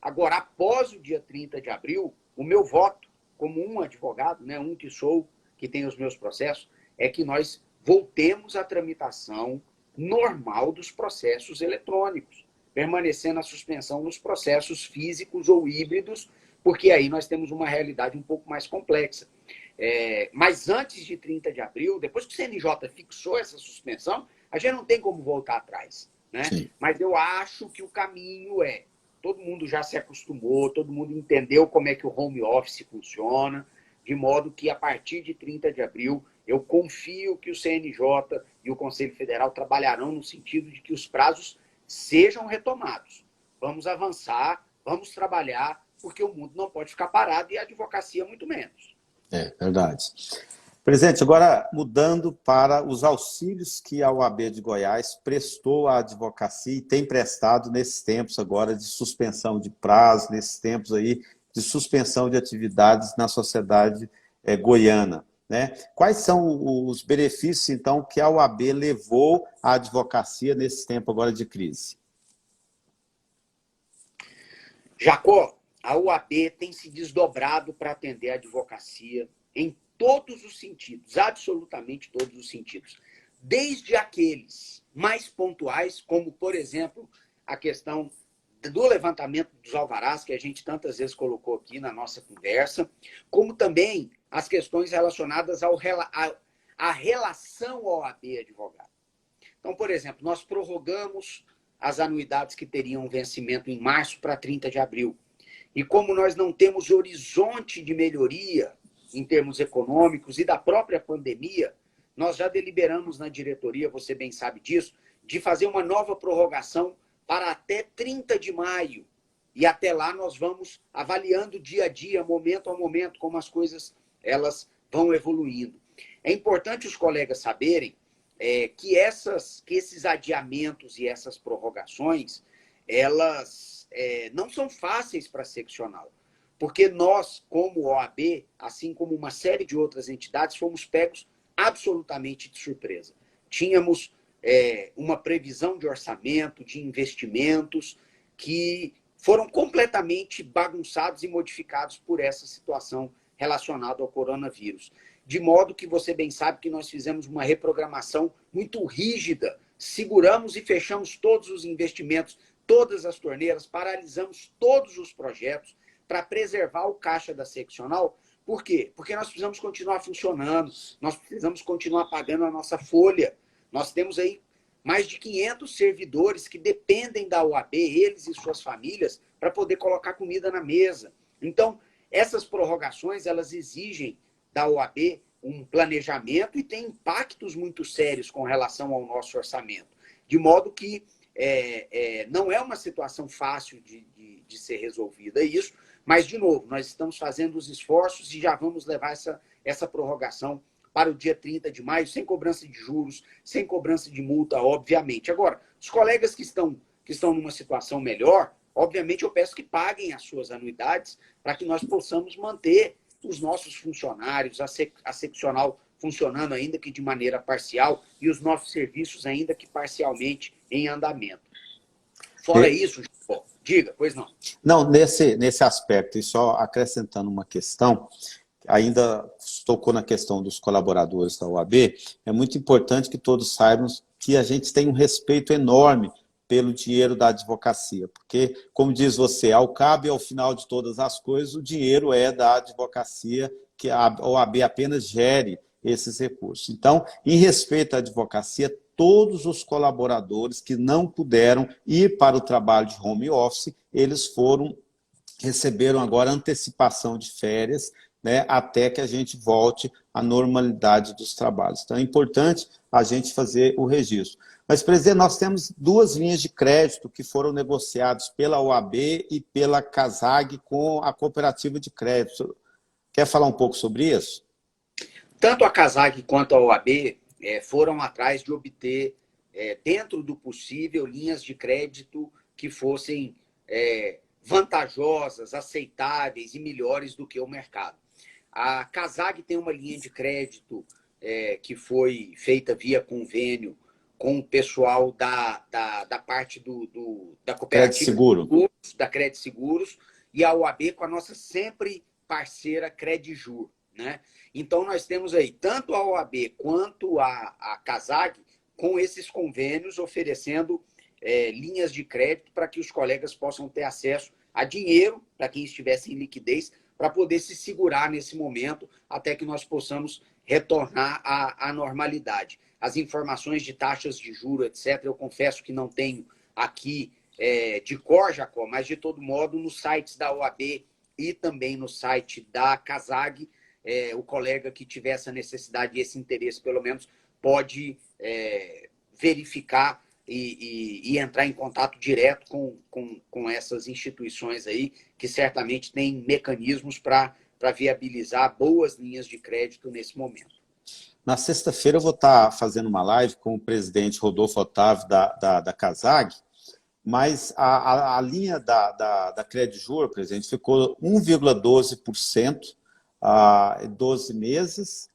S2: Agora, após o dia 30 de abril, o meu voto, como um advogado, né, um que sou, que tem os meus processos, é que nós voltemos à tramitação normal dos processos eletrônicos, permanecendo a suspensão nos processos físicos ou híbridos, porque aí nós temos uma realidade um pouco mais complexa. Mas antes de 30 de abril, depois que o CNJ fixou essa suspensão, a gente não tem como voltar atrás. Né? Mas eu acho que o caminho todo mundo já se acostumou, todo mundo entendeu como é que o home office funciona, de modo que a partir de 30 de abril eu confio que o CNJ e o Conselho Federal trabalharão no sentido de que os prazos sejam retomados. Vamos avançar, vamos trabalhar, porque o mundo não pode ficar parado e a advocacia muito menos.
S1: É verdade. Presidente, agora mudando para os auxílios que a OAB de Goiás prestou à advocacia e tem prestado nesses tempos agora de suspensão de prazo, nesses tempos aí de suspensão de atividades na sociedade goiana. Né? Quais são os benefícios, então, que a OAB levou à advocacia nesse tempo agora de crise?
S2: Jacó, a OAB tem se desdobrado para atender a advocacia em todos os sentidos, absolutamente todos os sentidos. Desde aqueles mais pontuais, como, por exemplo, a questão do levantamento dos alvarás, que a gente tantas vezes colocou aqui na nossa conversa, como também as questões relacionadas à relação OAB-advogado. Então, por exemplo, nós prorrogamos as anuidades que teriam vencimento em março para 30 de abril. E como nós não temos horizonte de melhoria em termos econômicos e da própria pandemia, nós já deliberamos na diretoria, você bem sabe disso, de fazer uma nova prorrogação para até 30 de maio. E até lá nós vamos avaliando dia a dia, momento a momento, como as coisas elas vão evoluindo. É importante os colegas saberem que esses adiamentos e essas prorrogações, elas não são fáceis para a seccional, porque nós, como OAB, assim como uma série de outras entidades, fomos pegos absolutamente de surpresa. Tínhamos uma previsão de orçamento, de investimentos, que foram completamente bagunçados e modificados por essa situação relacionada ao coronavírus. De modo que você bem sabe que nós fizemos uma reprogramação muito rígida, seguramos e fechamos todos os investimentos, todas as torneiras, paralisamos todos os projetos para preservar o caixa da seccional. Por quê? Porque nós precisamos continuar funcionando, nós precisamos continuar pagando a nossa folha. Nós temos aí mais de 500 servidores que dependem da OAB, eles e suas famílias, para poder colocar comida na mesa. Então, essas prorrogações, elas exigem da OAB um planejamento e tem impactos muito sérios com relação ao nosso orçamento. De modo que não é uma situação fácil de ser resolvida isso, mas, de novo, nós estamos fazendo os esforços e já vamos levar essa prorrogação para o dia 30 de maio, sem cobrança de juros, sem cobrança de multa, obviamente. Agora, os colegas que estão numa situação melhor, obviamente eu peço que paguem as suas anuidades para que nós possamos manter os nossos funcionários, a seccional funcionando ainda que de maneira parcial e os nossos serviços ainda que parcialmente em andamento. Fora isso, diga, pois não.
S1: Não, nesse aspecto, e só acrescentando uma questão, ainda tocou na questão dos colaboradores da OAB, é muito importante que todos saibam que a gente tem um respeito enorme pelo dinheiro da advocacia, porque, como diz você, ao cabo e ao final de todas as coisas, o dinheiro é da advocacia, que a OAB apenas gere esses recursos. Então, em respeito à advocacia, todos os colaboradores que não puderam ir para o trabalho de home office, eles receberam agora antecipação de férias, né, até que a gente volte à normalidade dos trabalhos. Então, é importante a gente fazer o registro. Mas, presidente, nós temos 2 linhas de crédito que foram negociadas pela OAB e pela CASAG com a cooperativa de crédito. Quer falar um pouco sobre isso?
S2: Tanto a CASAG quanto a OAB foram atrás de obter, dentro do possível, linhas de crédito que fossem vantajosas, aceitáveis e melhores do que o mercado. A CASAG tem uma linha de crédito que foi feita via convênio com o pessoal da parte da cooperativa
S1: Seguro.
S2: Da Credit Seguros, e a OAB com a nossa sempre parceira Credjur, né? Então, nós temos aí tanto a OAB quanto a CASAG com esses convênios oferecendo linhas de crédito para que os colegas possam ter acesso a dinheiro, para quem estivesse em liquidez, para poder se segurar nesse momento até que nós possamos retornar à normalidade. As informações de taxas de juros, etc., eu confesso que não tenho aqui de cor, Jacó, mas, de todo modo, nos sites da OAB e também no site da CASAG, o colega que tiver essa necessidade e esse interesse, pelo menos, pode verificar e entrar em contato direto com essas instituições aí, que certamente têm mecanismos para viabilizar boas linhas de crédito nesse momento.
S1: Na sexta-feira eu vou estar fazendo uma live com o presidente Rodolfo Otávio da CASAG, mas a linha da Credjur, presidente, ficou 1,12% a 12 meses,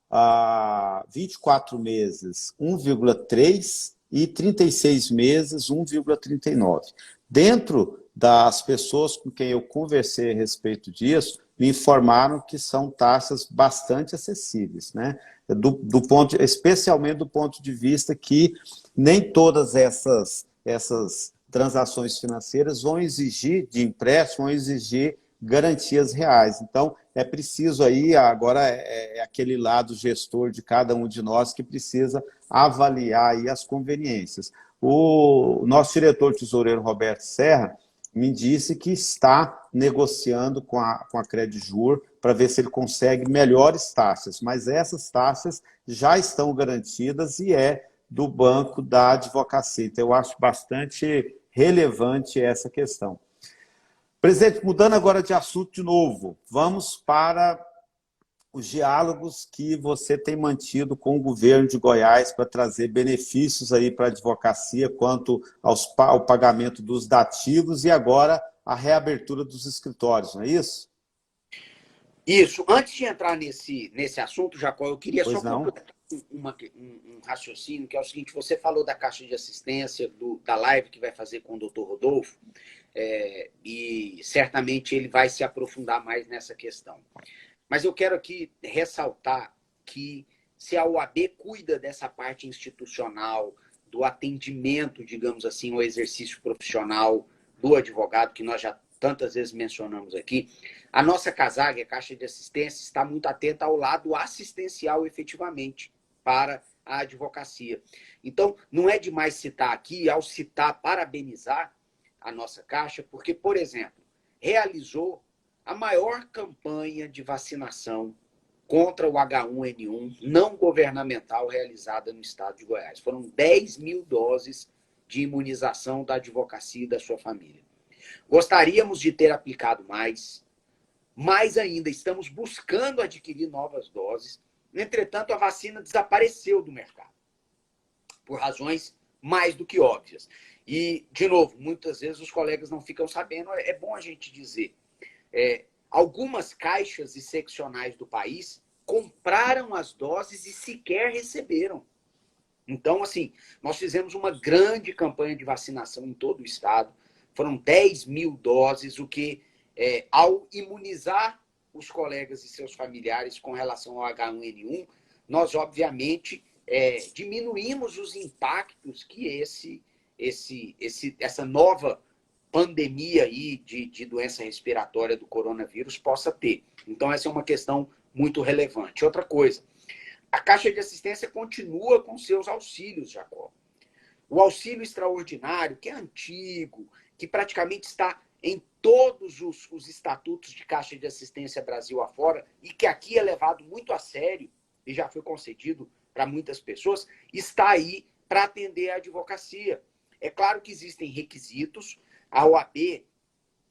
S1: a 24 meses 1,3% e 36 meses 1,39%. Dentro das pessoas com quem eu conversei a respeito disso, me informaram que são taxas bastante acessíveis, né? Especialmente do ponto de vista que nem todas essas transações financeiras vão exigir de empréstimo, vão exigir garantias reais. Então, é preciso aí, agora é aquele lado gestor de cada um de nós que precisa avaliar aí as conveniências. O nosso diretor tesoureiro, Roberto Serra, me disse que está negociando com a Credjur para ver se ele consegue melhores taxas, mas essas taxas já estão garantidas e do Banco da Advocacia. Então, eu acho bastante relevante essa questão. Presidente, mudando agora de assunto de novo, vamos para os diálogos que você tem mantido com o governo de Goiás para trazer benefícios aí para a advocacia quanto ao pagamento dos dativos e agora a reabertura dos escritórios, não é isso?
S2: Isso. Antes de entrar nesse assunto, Jacó, eu queria só
S1: Pois não?
S2: completar um raciocínio, que é o seguinte: você falou da caixa de assistência, da live que vai fazer com o doutor Rodolfo, e certamente ele vai se aprofundar mais nessa questão. Mas eu quero aqui ressaltar que se a OAB cuida dessa parte institucional, do atendimento, digamos assim, ao exercício profissional do advogado, que nós já tantas vezes mencionamos aqui, a nossa CASAG, a Caixa de Assistência, está muito atenta ao lado assistencial efetivamente para a advocacia. Então, não é demais citar aqui, ao citar, parabenizar a nossa Caixa, porque, por exemplo, realizou a maior campanha de vacinação contra o H1N1 não governamental realizada no estado de Goiás. Foram 10 mil doses de imunização da advocacia e da sua família. Gostaríamos de ter aplicado mais ainda, estamos buscando adquirir novas doses. Entretanto, a vacina desapareceu do mercado, por razões mais do que óbvias. E, de novo, muitas vezes os colegas não ficam sabendo, é bom a gente dizer. Algumas caixas e seccionais do país compraram as doses e sequer receberam. Então, assim, nós fizemos uma grande campanha de vacinação em todo o estado. Foram 10 mil doses, o que, ao imunizar os colegas e seus familiares com relação ao H1N1, nós, obviamente, diminuímos os impactos que essa nova pandemia aí de doença respiratória do coronavírus possa ter. Então, essa é uma questão muito relevante. Outra coisa, a Caixa de Assistência continua com seus auxílios, Jacó. O auxílio extraordinário, que é antigo, que praticamente está em todos os estatutos de Caixa de Assistência Brasil afora, e que aqui é levado muito a sério, e já foi concedido para muitas pessoas, está aí para atender a advocacia. É claro que existem requisitos. A OAB,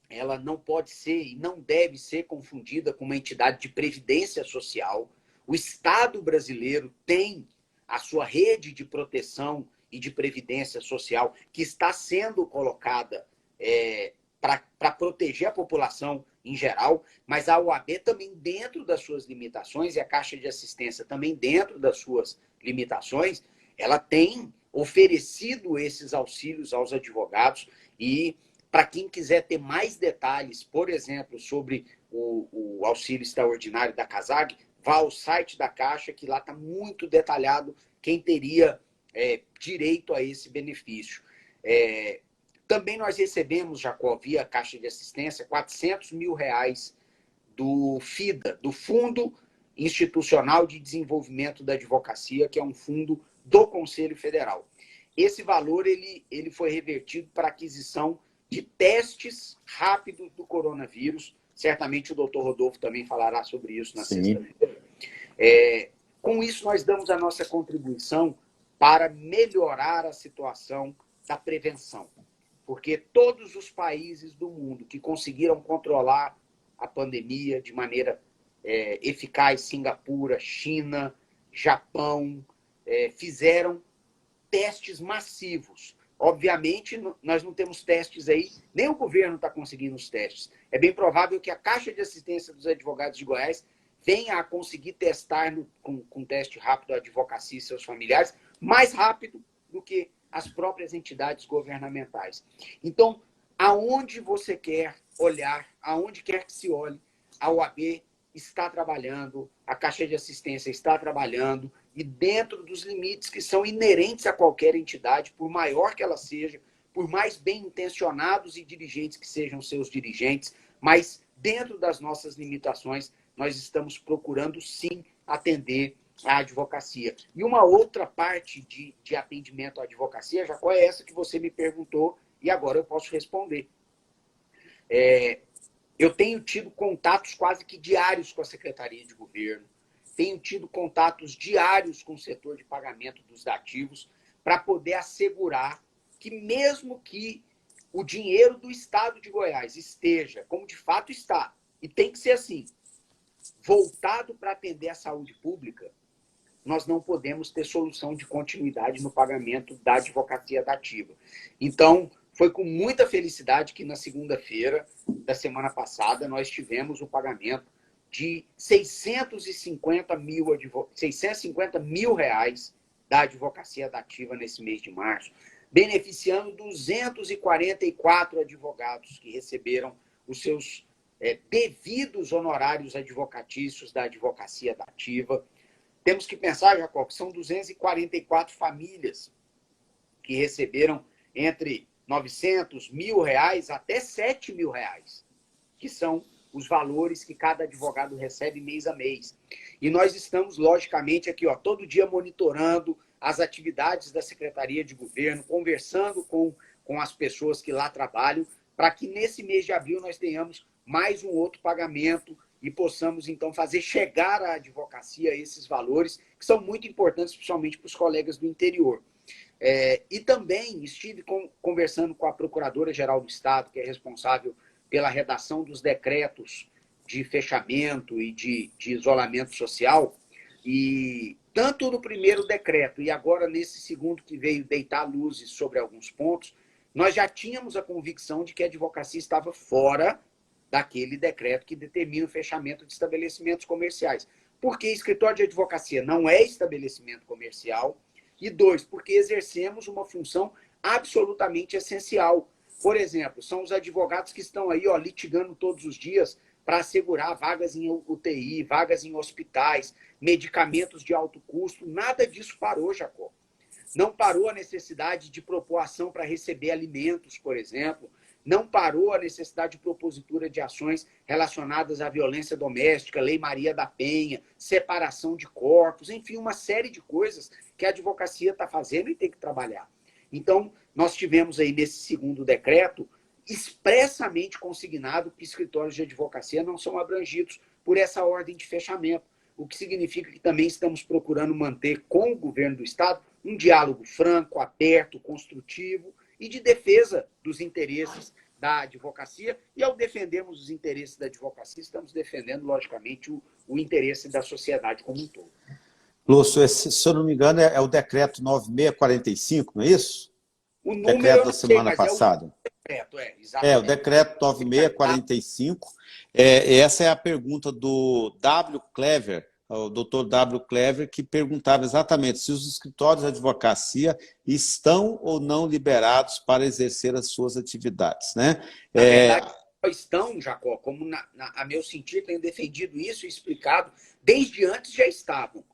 S2: ela não pode ser e não deve ser confundida com uma entidade de previdência social. O Estado brasileiro tem a sua rede de proteção e de previdência social que está sendo colocada para proteger a população em geral, mas a OAB também, dentro das suas limitações, e a Caixa de Assistência também dentro das suas limitações, ela tem oferecido esses auxílios aos advogados. E para quem quiser ter mais detalhes, por exemplo, sobre o auxílio extraordinário da CASAG, vá ao site da Caixa, que lá está muito detalhado quem teria direito a esse benefício. Também nós recebemos, Jacó, via Caixa de Assistência, R$ 400 mil do FIDA, do Fundo Institucional de Desenvolvimento da Advocacia, que é um fundo do Conselho Federal. Esse valor ele foi revertido para aquisição de testes rápidos do coronavírus. Certamente o doutor Rodolfo também falará sobre isso na sexta-feira. Com isso, nós damos a nossa contribuição para melhorar a situação da prevenção. Porque todos os países do mundo que conseguiram controlar a pandemia de maneira eficaz, Singapura, China, Japão, fizeram testes massivos. Obviamente, nós não temos testes aí, nem o governo está conseguindo os testes. É bem provável que a Caixa de Assistência dos Advogados de Goiás venha a conseguir testar com teste rápido a advocacia e seus familiares, mais rápido do que as próprias entidades governamentais. Então, aonde você quer olhar, aonde quer que se olhe, a OAB está trabalhando, a Caixa de Assistência está trabalhando, e dentro dos limites que são inerentes a qualquer entidade, por maior que ela seja, por mais bem intencionados e diligentes que sejam seus dirigentes, mas dentro das nossas limitações, nós estamos procurando, sim, atender a advocacia. E uma outra parte de atendimento à advocacia, já qual é essa que você me perguntou, e agora eu posso responder. Eu tenho tido contatos quase que diários com a Secretaria de Governo, tenho tido contatos diários com o setor de pagamento dos dativos para poder assegurar que, mesmo que o dinheiro do Estado de Goiás esteja, como de fato está, e tem que ser assim, voltado para atender a saúde pública, nós não podemos ter solução de continuidade no pagamento da advocacia dativa. Então, foi com muita felicidade que na segunda-feira da semana passada nós tivemos o pagamento de 650 mil reais da advocacia dativa nesse mês de março, beneficiando 244 advogados que receberam os seus devidos honorários advocatícios da advocacia dativa. Temos que pensar, Jacó, que são 244 famílias que receberam entre 900 mil reais até 7 mil reais, que são os valores que cada advogado recebe mês a mês. E nós estamos, logicamente, aqui todo dia monitorando as atividades da Secretaria de Governo, conversando com as pessoas que lá trabalham, para que nesse mês de abril nós tenhamos mais um outro pagamento e possamos, então, fazer chegar à advocacia esses valores, que são muito importantes, principalmente para os colegas do interior. E também estive conversando com a Procuradora-Geral do Estado, que é responsável pela redação dos decretos de fechamento e de isolamento social, e tanto no primeiro decreto e agora nesse segundo que veio deitar luzes sobre alguns pontos, nós já tínhamos a convicção de que a advocacia estava fora daquele decreto que determina o fechamento de estabelecimentos comerciais. Porque escritório de advocacia não é estabelecimento comercial. E 2, porque exercemos uma função absolutamente essencial. Por exemplo, são os advogados que estão aí litigando todos os dias para assegurar vagas em UTI, vagas em hospitais, medicamentos de alto custo. Nada disso parou, Jacó. Não parou a necessidade de propor ação para receber alimentos, por exemplo. Não parou a necessidade de propositura de ações relacionadas à violência doméstica, Lei Maria da Penha, separação de corpos, enfim, uma série de coisas que a advocacia está fazendo e tem que trabalhar. Então, nós tivemos aí nesse segundo decreto expressamente consignado que escritórios de advocacia não são abrangidos por essa ordem de fechamento, o que significa que também estamos procurando manter com o governo do Estado um diálogo franco, aberto, construtivo e de defesa dos interesses da advocacia. E ao defendermos os interesses da advocacia, estamos defendendo, logicamente, o interesse da sociedade como um todo.
S1: Lúcio, se eu não me engano, é o decreto 9645, não é isso?
S2: O número
S1: decreto da semana passada.
S2: Decreto, exatamente.
S1: O decreto 9645. Essa é a pergunta do W. Clever, o doutor W. Clever, que perguntava exatamente se os escritórios de advocacia estão ou não liberados para exercer as suas atividades, né?
S2: Na verdade, estão, Jacó, como a meu sentir, tenho defendido isso e explicado, desde antes já estavam.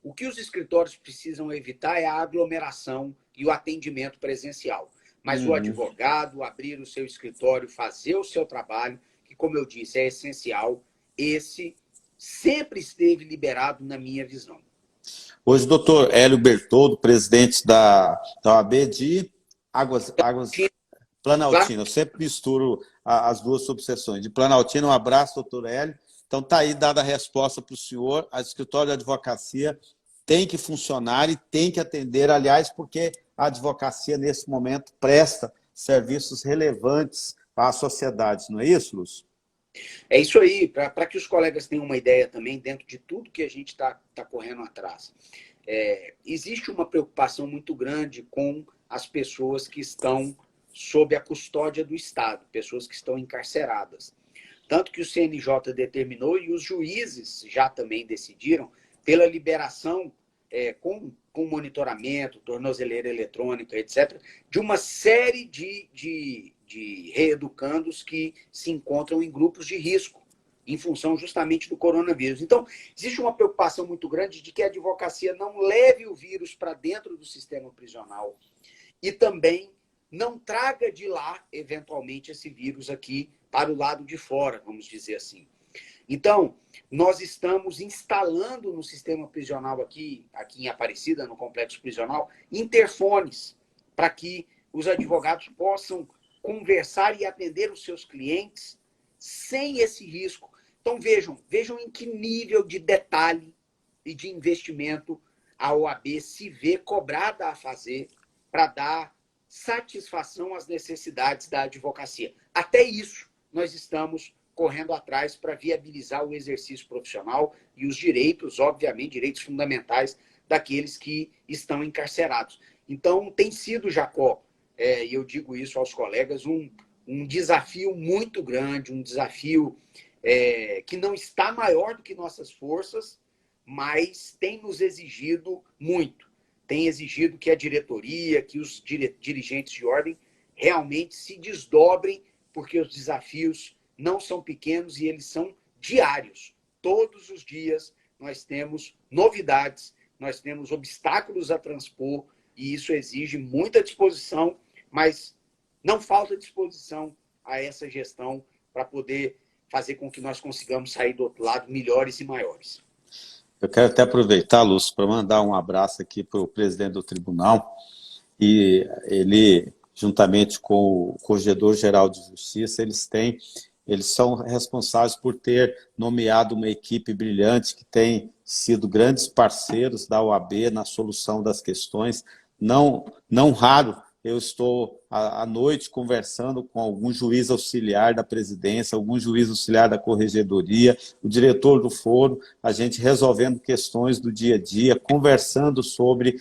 S2: O que os escritórios precisam evitar é a aglomeração e o atendimento presencial. Mas o advogado abrir o seu escritório, fazer o seu trabalho, que, como eu disse, é essencial, esse sempre esteve liberado na minha visão.
S1: Hoje, doutor Hélio Bertoldo, presidente da OAB de Águas Planaltina. Eu sempre misturo as duas subseções. De Planaltina, um abraço, doutor Hélio. Então, está aí dada a resposta para o senhor. A escritório de advocacia tem que funcionar e tem que atender, aliás, porque a advocacia, nesse momento, presta serviços relevantes à sociedade. Não é isso, Lúcio?
S2: É isso aí, para que os colegas tenham uma ideia também, dentro de tudo que a gente está correndo atrás. Existe uma preocupação muito grande com as pessoas que estão sob a custódia do Estado, pessoas que estão encarceradas. Tanto que o CNJ determinou e os juízes já também decidiram pela liberação com monitoramento, tornozeleira eletrônica, etc., de uma série de reeducandos que se encontram em grupos de risco, em função justamente do coronavírus. Então, existe uma preocupação muito grande de que a advocacia não leve o vírus para dentro do sistema prisional e também não traga de lá, eventualmente, esse vírus aqui para o lado de fora, vamos dizer assim. Então, nós estamos instalando no sistema prisional aqui em Aparecida, no complexo prisional, interfones para que os advogados possam conversar e atender os seus clientes sem esse risco. Então, vejam em que nível de detalhe e de investimento a OAB se vê cobrada a fazer para dar satisfação às necessidades da advocacia. Até isso nós estamos correndo atrás para viabilizar o exercício profissional e os direitos, obviamente, direitos fundamentais daqueles que estão encarcerados. Então, tem sido, Jacó, e eu digo isso aos colegas, um desafio muito grande, um desafio que não está maior do que nossas forças, mas tem nos exigido muito. Tem exigido que a diretoria, que os dirigentes de ordem realmente se desdobrem, porque os desafios não são pequenos e eles são diários. Todos os dias nós temos novidades, nós temos obstáculos a transpor, e isso exige muita disposição, mas não falta disposição a essa gestão para poder fazer com que nós consigamos sair do outro lado melhores e maiores.
S1: Eu quero até aproveitar, Lúcio, para mandar um abraço aqui para o presidente do tribunal, e ele, juntamente com o Corregedor-Geral de Justiça, eles são responsáveis por ter nomeado uma equipe brilhante que tem sido grandes parceiros da OAB na solução das questões. Não raro, eu estou à noite conversando com algum juiz auxiliar da presidência, algum juiz auxiliar da corregedoria, o diretor do foro, a gente resolvendo questões do dia a dia, conversando sobre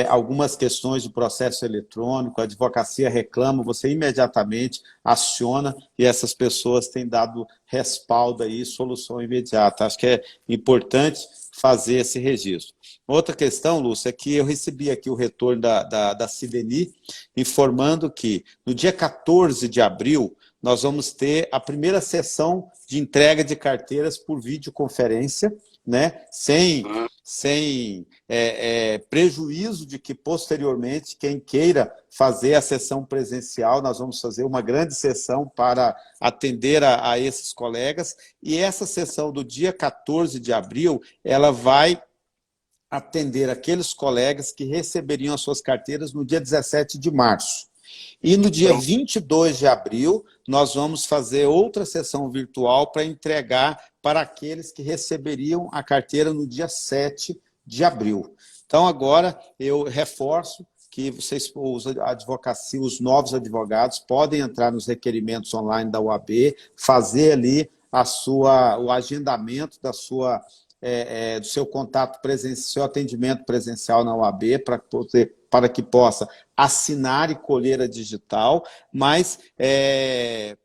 S1: algumas questões do processo eletrônico, a advocacia reclama, você imediatamente aciona e essas pessoas têm dado respaldo aí, solução imediata. Acho que é importante fazer esse registro. Outra questão, Lúcia, é que eu recebi aqui o retorno da Cideni, informando que no dia 14 de abril nós vamos ter a primeira sessão de entrega de carteiras por videoconferência, né? Sem prejuízo de que, posteriormente, quem queira fazer a sessão presencial, nós vamos fazer uma grande sessão para atender a esses colegas, e essa sessão do dia 14 de abril, ela vai atender aqueles colegas que receberiam as suas carteiras no dia 17 de março. E no dia 22 de abril, nós vamos fazer outra sessão virtual para entregar para aqueles que receberiam a carteira no dia 7 de abril. Então, agora, eu reforço que vocês, os novos advogados, podem entrar nos requerimentos online da UAB, fazer ali o agendamento do seu contato presencial, seu atendimento presencial na UAB, para que possa assinar e colher a digital, mas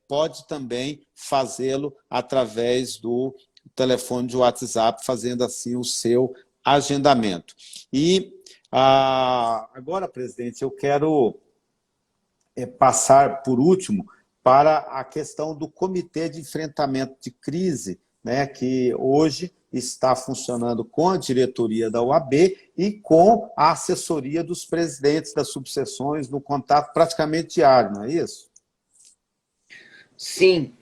S1: pode também fazê-lo através do telefone de WhatsApp, fazendo assim o seu agendamento. E agora, presidente, eu quero passar, por último, para a questão do Comitê de Enfrentamento de Crise, né, que hoje está funcionando com a diretoria da UAB e com a assessoria dos presidentes das subseções, no contato praticamente diário, não é isso?
S2: Sim,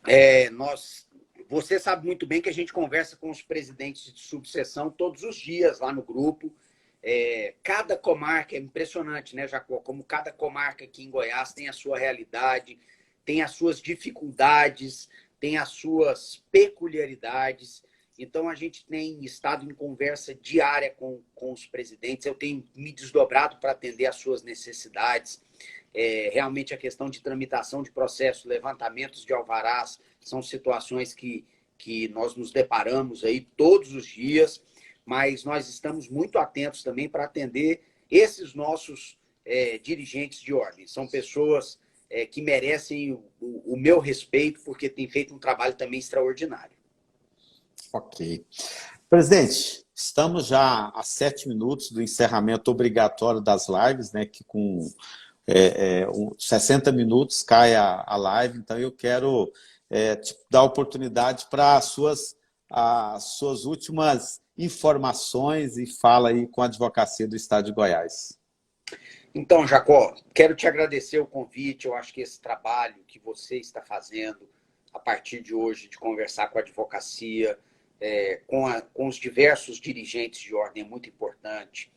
S2: você sabe muito bem que a gente conversa com os presidentes de subseção todos os dias lá no grupo. Cada comarca é impressionante, né, Jacó? Como cada comarca aqui em Goiás tem a sua realidade, tem as suas dificuldades, tem as suas peculiaridades. Então, a gente tem estado em conversa diária com os presidentes. Eu tenho me desdobrado para atender às suas necessidades. Realmente, a questão de tramitação de processo, levantamentos de alvarás, são situações que nós nos deparamos aí todos os dias, mas nós estamos muito atentos também para atender esses nossos dirigentes de ordem. São pessoas que merecem o meu respeito, porque têm feito um trabalho também extraordinário.
S1: Ok. Presidente, estamos já a 7 minutos do encerramento obrigatório das lives, né, que com 60 minutos cai a live, então eu quero te dar a oportunidade para as suas últimas informações e fala aí com a Advocacia do Estado de Goiás.
S2: Então, Jacó, quero te agradecer o convite. Eu acho que esse trabalho que você está fazendo a partir de hoje, de conversar com a advocacia, com os diversos dirigentes de ordem, é muito importante.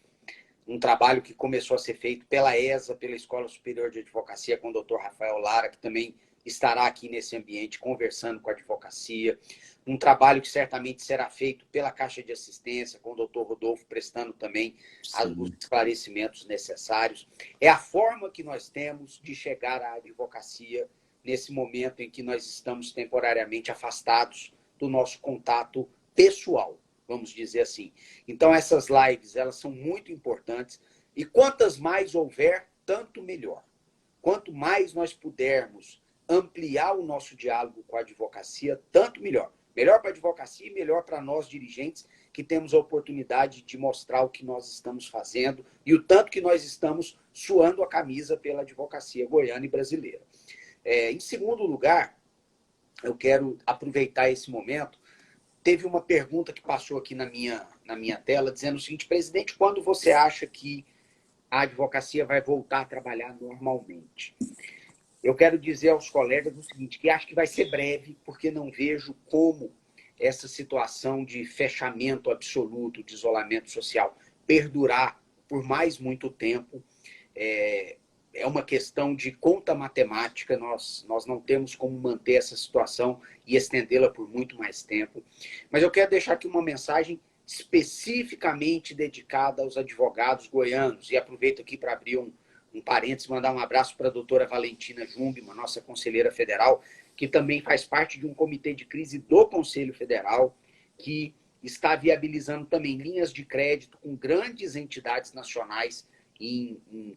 S2: Um trabalho que começou a ser feito pela ESA, pela Escola Superior de Advocacia, com o Dr. Rafael Lara, que também estará aqui nesse ambiente conversando com a advocacia. Um trabalho que certamente será feito pela Caixa de Assistência, com o Dr. Rodolfo prestando também os esclarecimentos necessários. É a forma que nós temos de chegar à advocacia nesse momento em que nós estamos temporariamente afastados do nosso contato pessoal, vamos dizer assim. Então, essas lives, elas são muito importantes, e quantas mais houver, tanto melhor. Quanto mais nós pudermos ampliar o nosso diálogo com a advocacia, tanto melhor. Melhor para a advocacia e melhor para nós, dirigentes, que temos a oportunidade de mostrar o que nós estamos fazendo e o tanto que nós estamos suando a camisa pela advocacia goiana e brasileira. Em segundo lugar, eu quero aproveitar esse momento. Teve uma pergunta que passou aqui na minha tela, dizendo o seguinte: presidente, quando você acha que a advocacia vai voltar a trabalhar normalmente? Eu quero dizer aos colegas o seguinte, que acho que vai ser breve, porque não vejo como essa situação de fechamento absoluto, de isolamento social, perdurar por mais muito tempo. É uma questão de conta matemática, nós não temos como manter essa situação e estendê-la por muito mais tempo. Mas eu quero deixar aqui uma mensagem especificamente dedicada aos advogados goianos, e aproveito aqui para abrir um parênteses, mandar um abraço para a doutora Valentina Jungmann, nossa conselheira federal, que também faz parte de um comitê de crise do Conselho Federal, que está viabilizando também linhas de crédito com grandes entidades nacionais,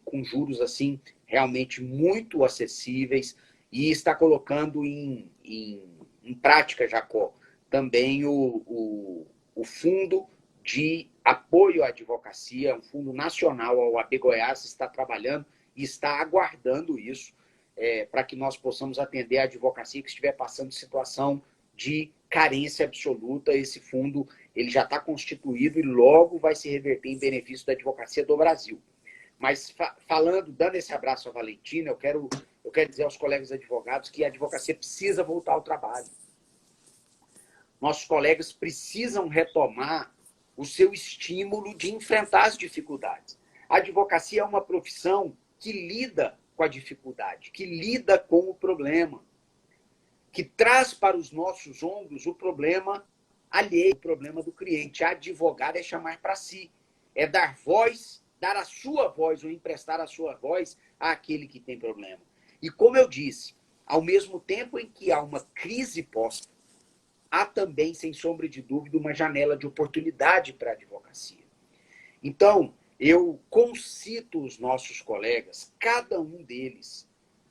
S2: com juros assim realmente muito acessíveis, e está colocando em prática, Jacó, também o Fundo de Apoio à Advocacia, um fundo nacional. A OAB Goiás está trabalhando e está aguardando isso para que nós possamos atender a advocacia que estiver passando situação de carência absoluta. Esse fundo ele já está constituído e logo vai se reverter em benefício da advocacia do Brasil. Mas dando esse abraço à Valentina, eu quero dizer aos colegas advogados que a advocacia precisa voltar ao trabalho. Nossos colegas precisam retomar o seu estímulo de enfrentar as dificuldades. A advocacia é uma profissão que lida com a dificuldade, que lida com o problema, que traz para os nossos ombros o problema alheio, o problema do cliente. A advogada é chamar para si, é dar voz, dar a sua voz ou emprestar a sua voz àquele que tem problema. E como eu disse, ao mesmo tempo em que há uma crise posta, há também, sem sombra de dúvida, uma janela de oportunidade para a advocacia. Então, eu concito os nossos colegas, cada um deles,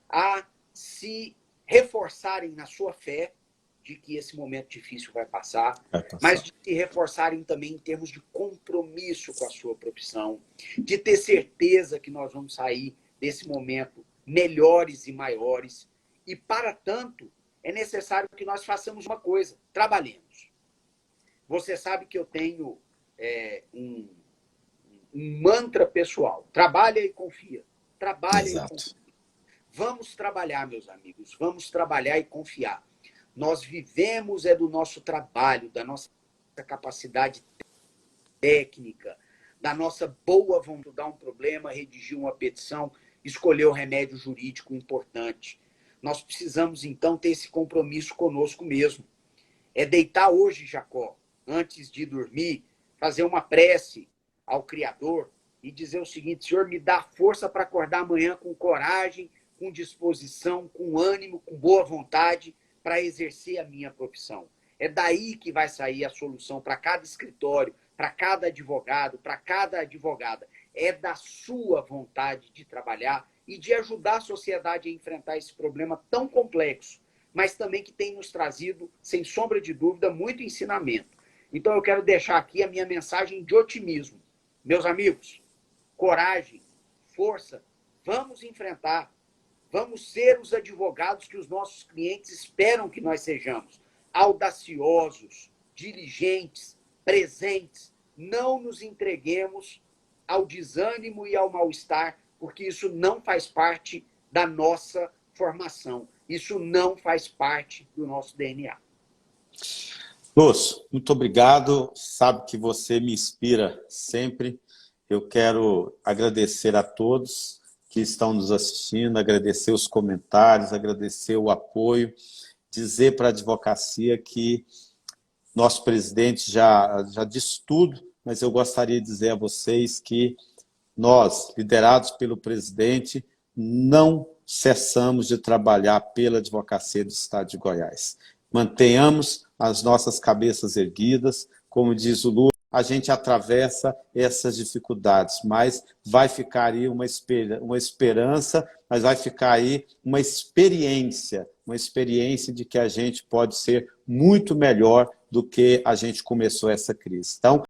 S2: a se reforçarem na sua fé de que esse momento difícil vai passar, mas de se reforçarem também em termos de compromisso com a sua profissão, de ter certeza que nós vamos sair desse momento melhores e maiores. E, para tanto, é necessário que nós façamos uma coisa: trabalhemos. Você sabe que eu tenho um mantra pessoal: trabalha e confia. Trabalha e confia. Vamos trabalhar, meus amigos, vamos trabalhar e confiar. Nós vivemos do nosso trabalho, da nossa capacidade técnica, da nossa boa vontade de dar um problema, redigir uma petição, escolher o remédio jurídico importante. Nós precisamos, então, ter esse compromisso conosco mesmo. É deitar hoje, Jacó, antes de dormir, fazer uma prece ao Criador e dizer o seguinte: Senhor, me dá força para acordar amanhã com coragem, com disposição, com ânimo, com boa vontade, para exercer a minha profissão. É daí que vai sair a solução para cada escritório, para cada advogado, para cada advogada. É da sua vontade de trabalhar e de ajudar a sociedade a enfrentar esse problema tão complexo, mas também que tem nos trazido, sem sombra de dúvida, muito ensinamento. Então eu quero deixar aqui a minha mensagem de otimismo. Meus amigos, coragem, força, vamos enfrentar. Vamos ser os advogados que os nossos clientes esperam que nós sejamos. Audaciosos, diligentes, presentes. Não nos entreguemos ao desânimo e ao mal-estar, porque isso não faz parte da nossa formação. Isso não faz parte do nosso DNA.
S1: Lúcio, muito obrigado. Sabe que você me inspira sempre. Eu quero agradecer a todos que estão nos assistindo, agradecer os comentários, agradecer o apoio, dizer para a advocacia que nosso presidente já disse tudo, mas eu gostaria de dizer a vocês que nós, liderados pelo presidente, não cessamos de trabalhar pela advocacia do Estado de Goiás. Mantenhamos as nossas cabeças erguidas, como diz o Lula, a gente atravessa essas dificuldades, mas vai ficar aí uma esperança, mas vai ficar aí uma experiência de que a gente pode ser muito melhor do que a gente começou essa crise. Então,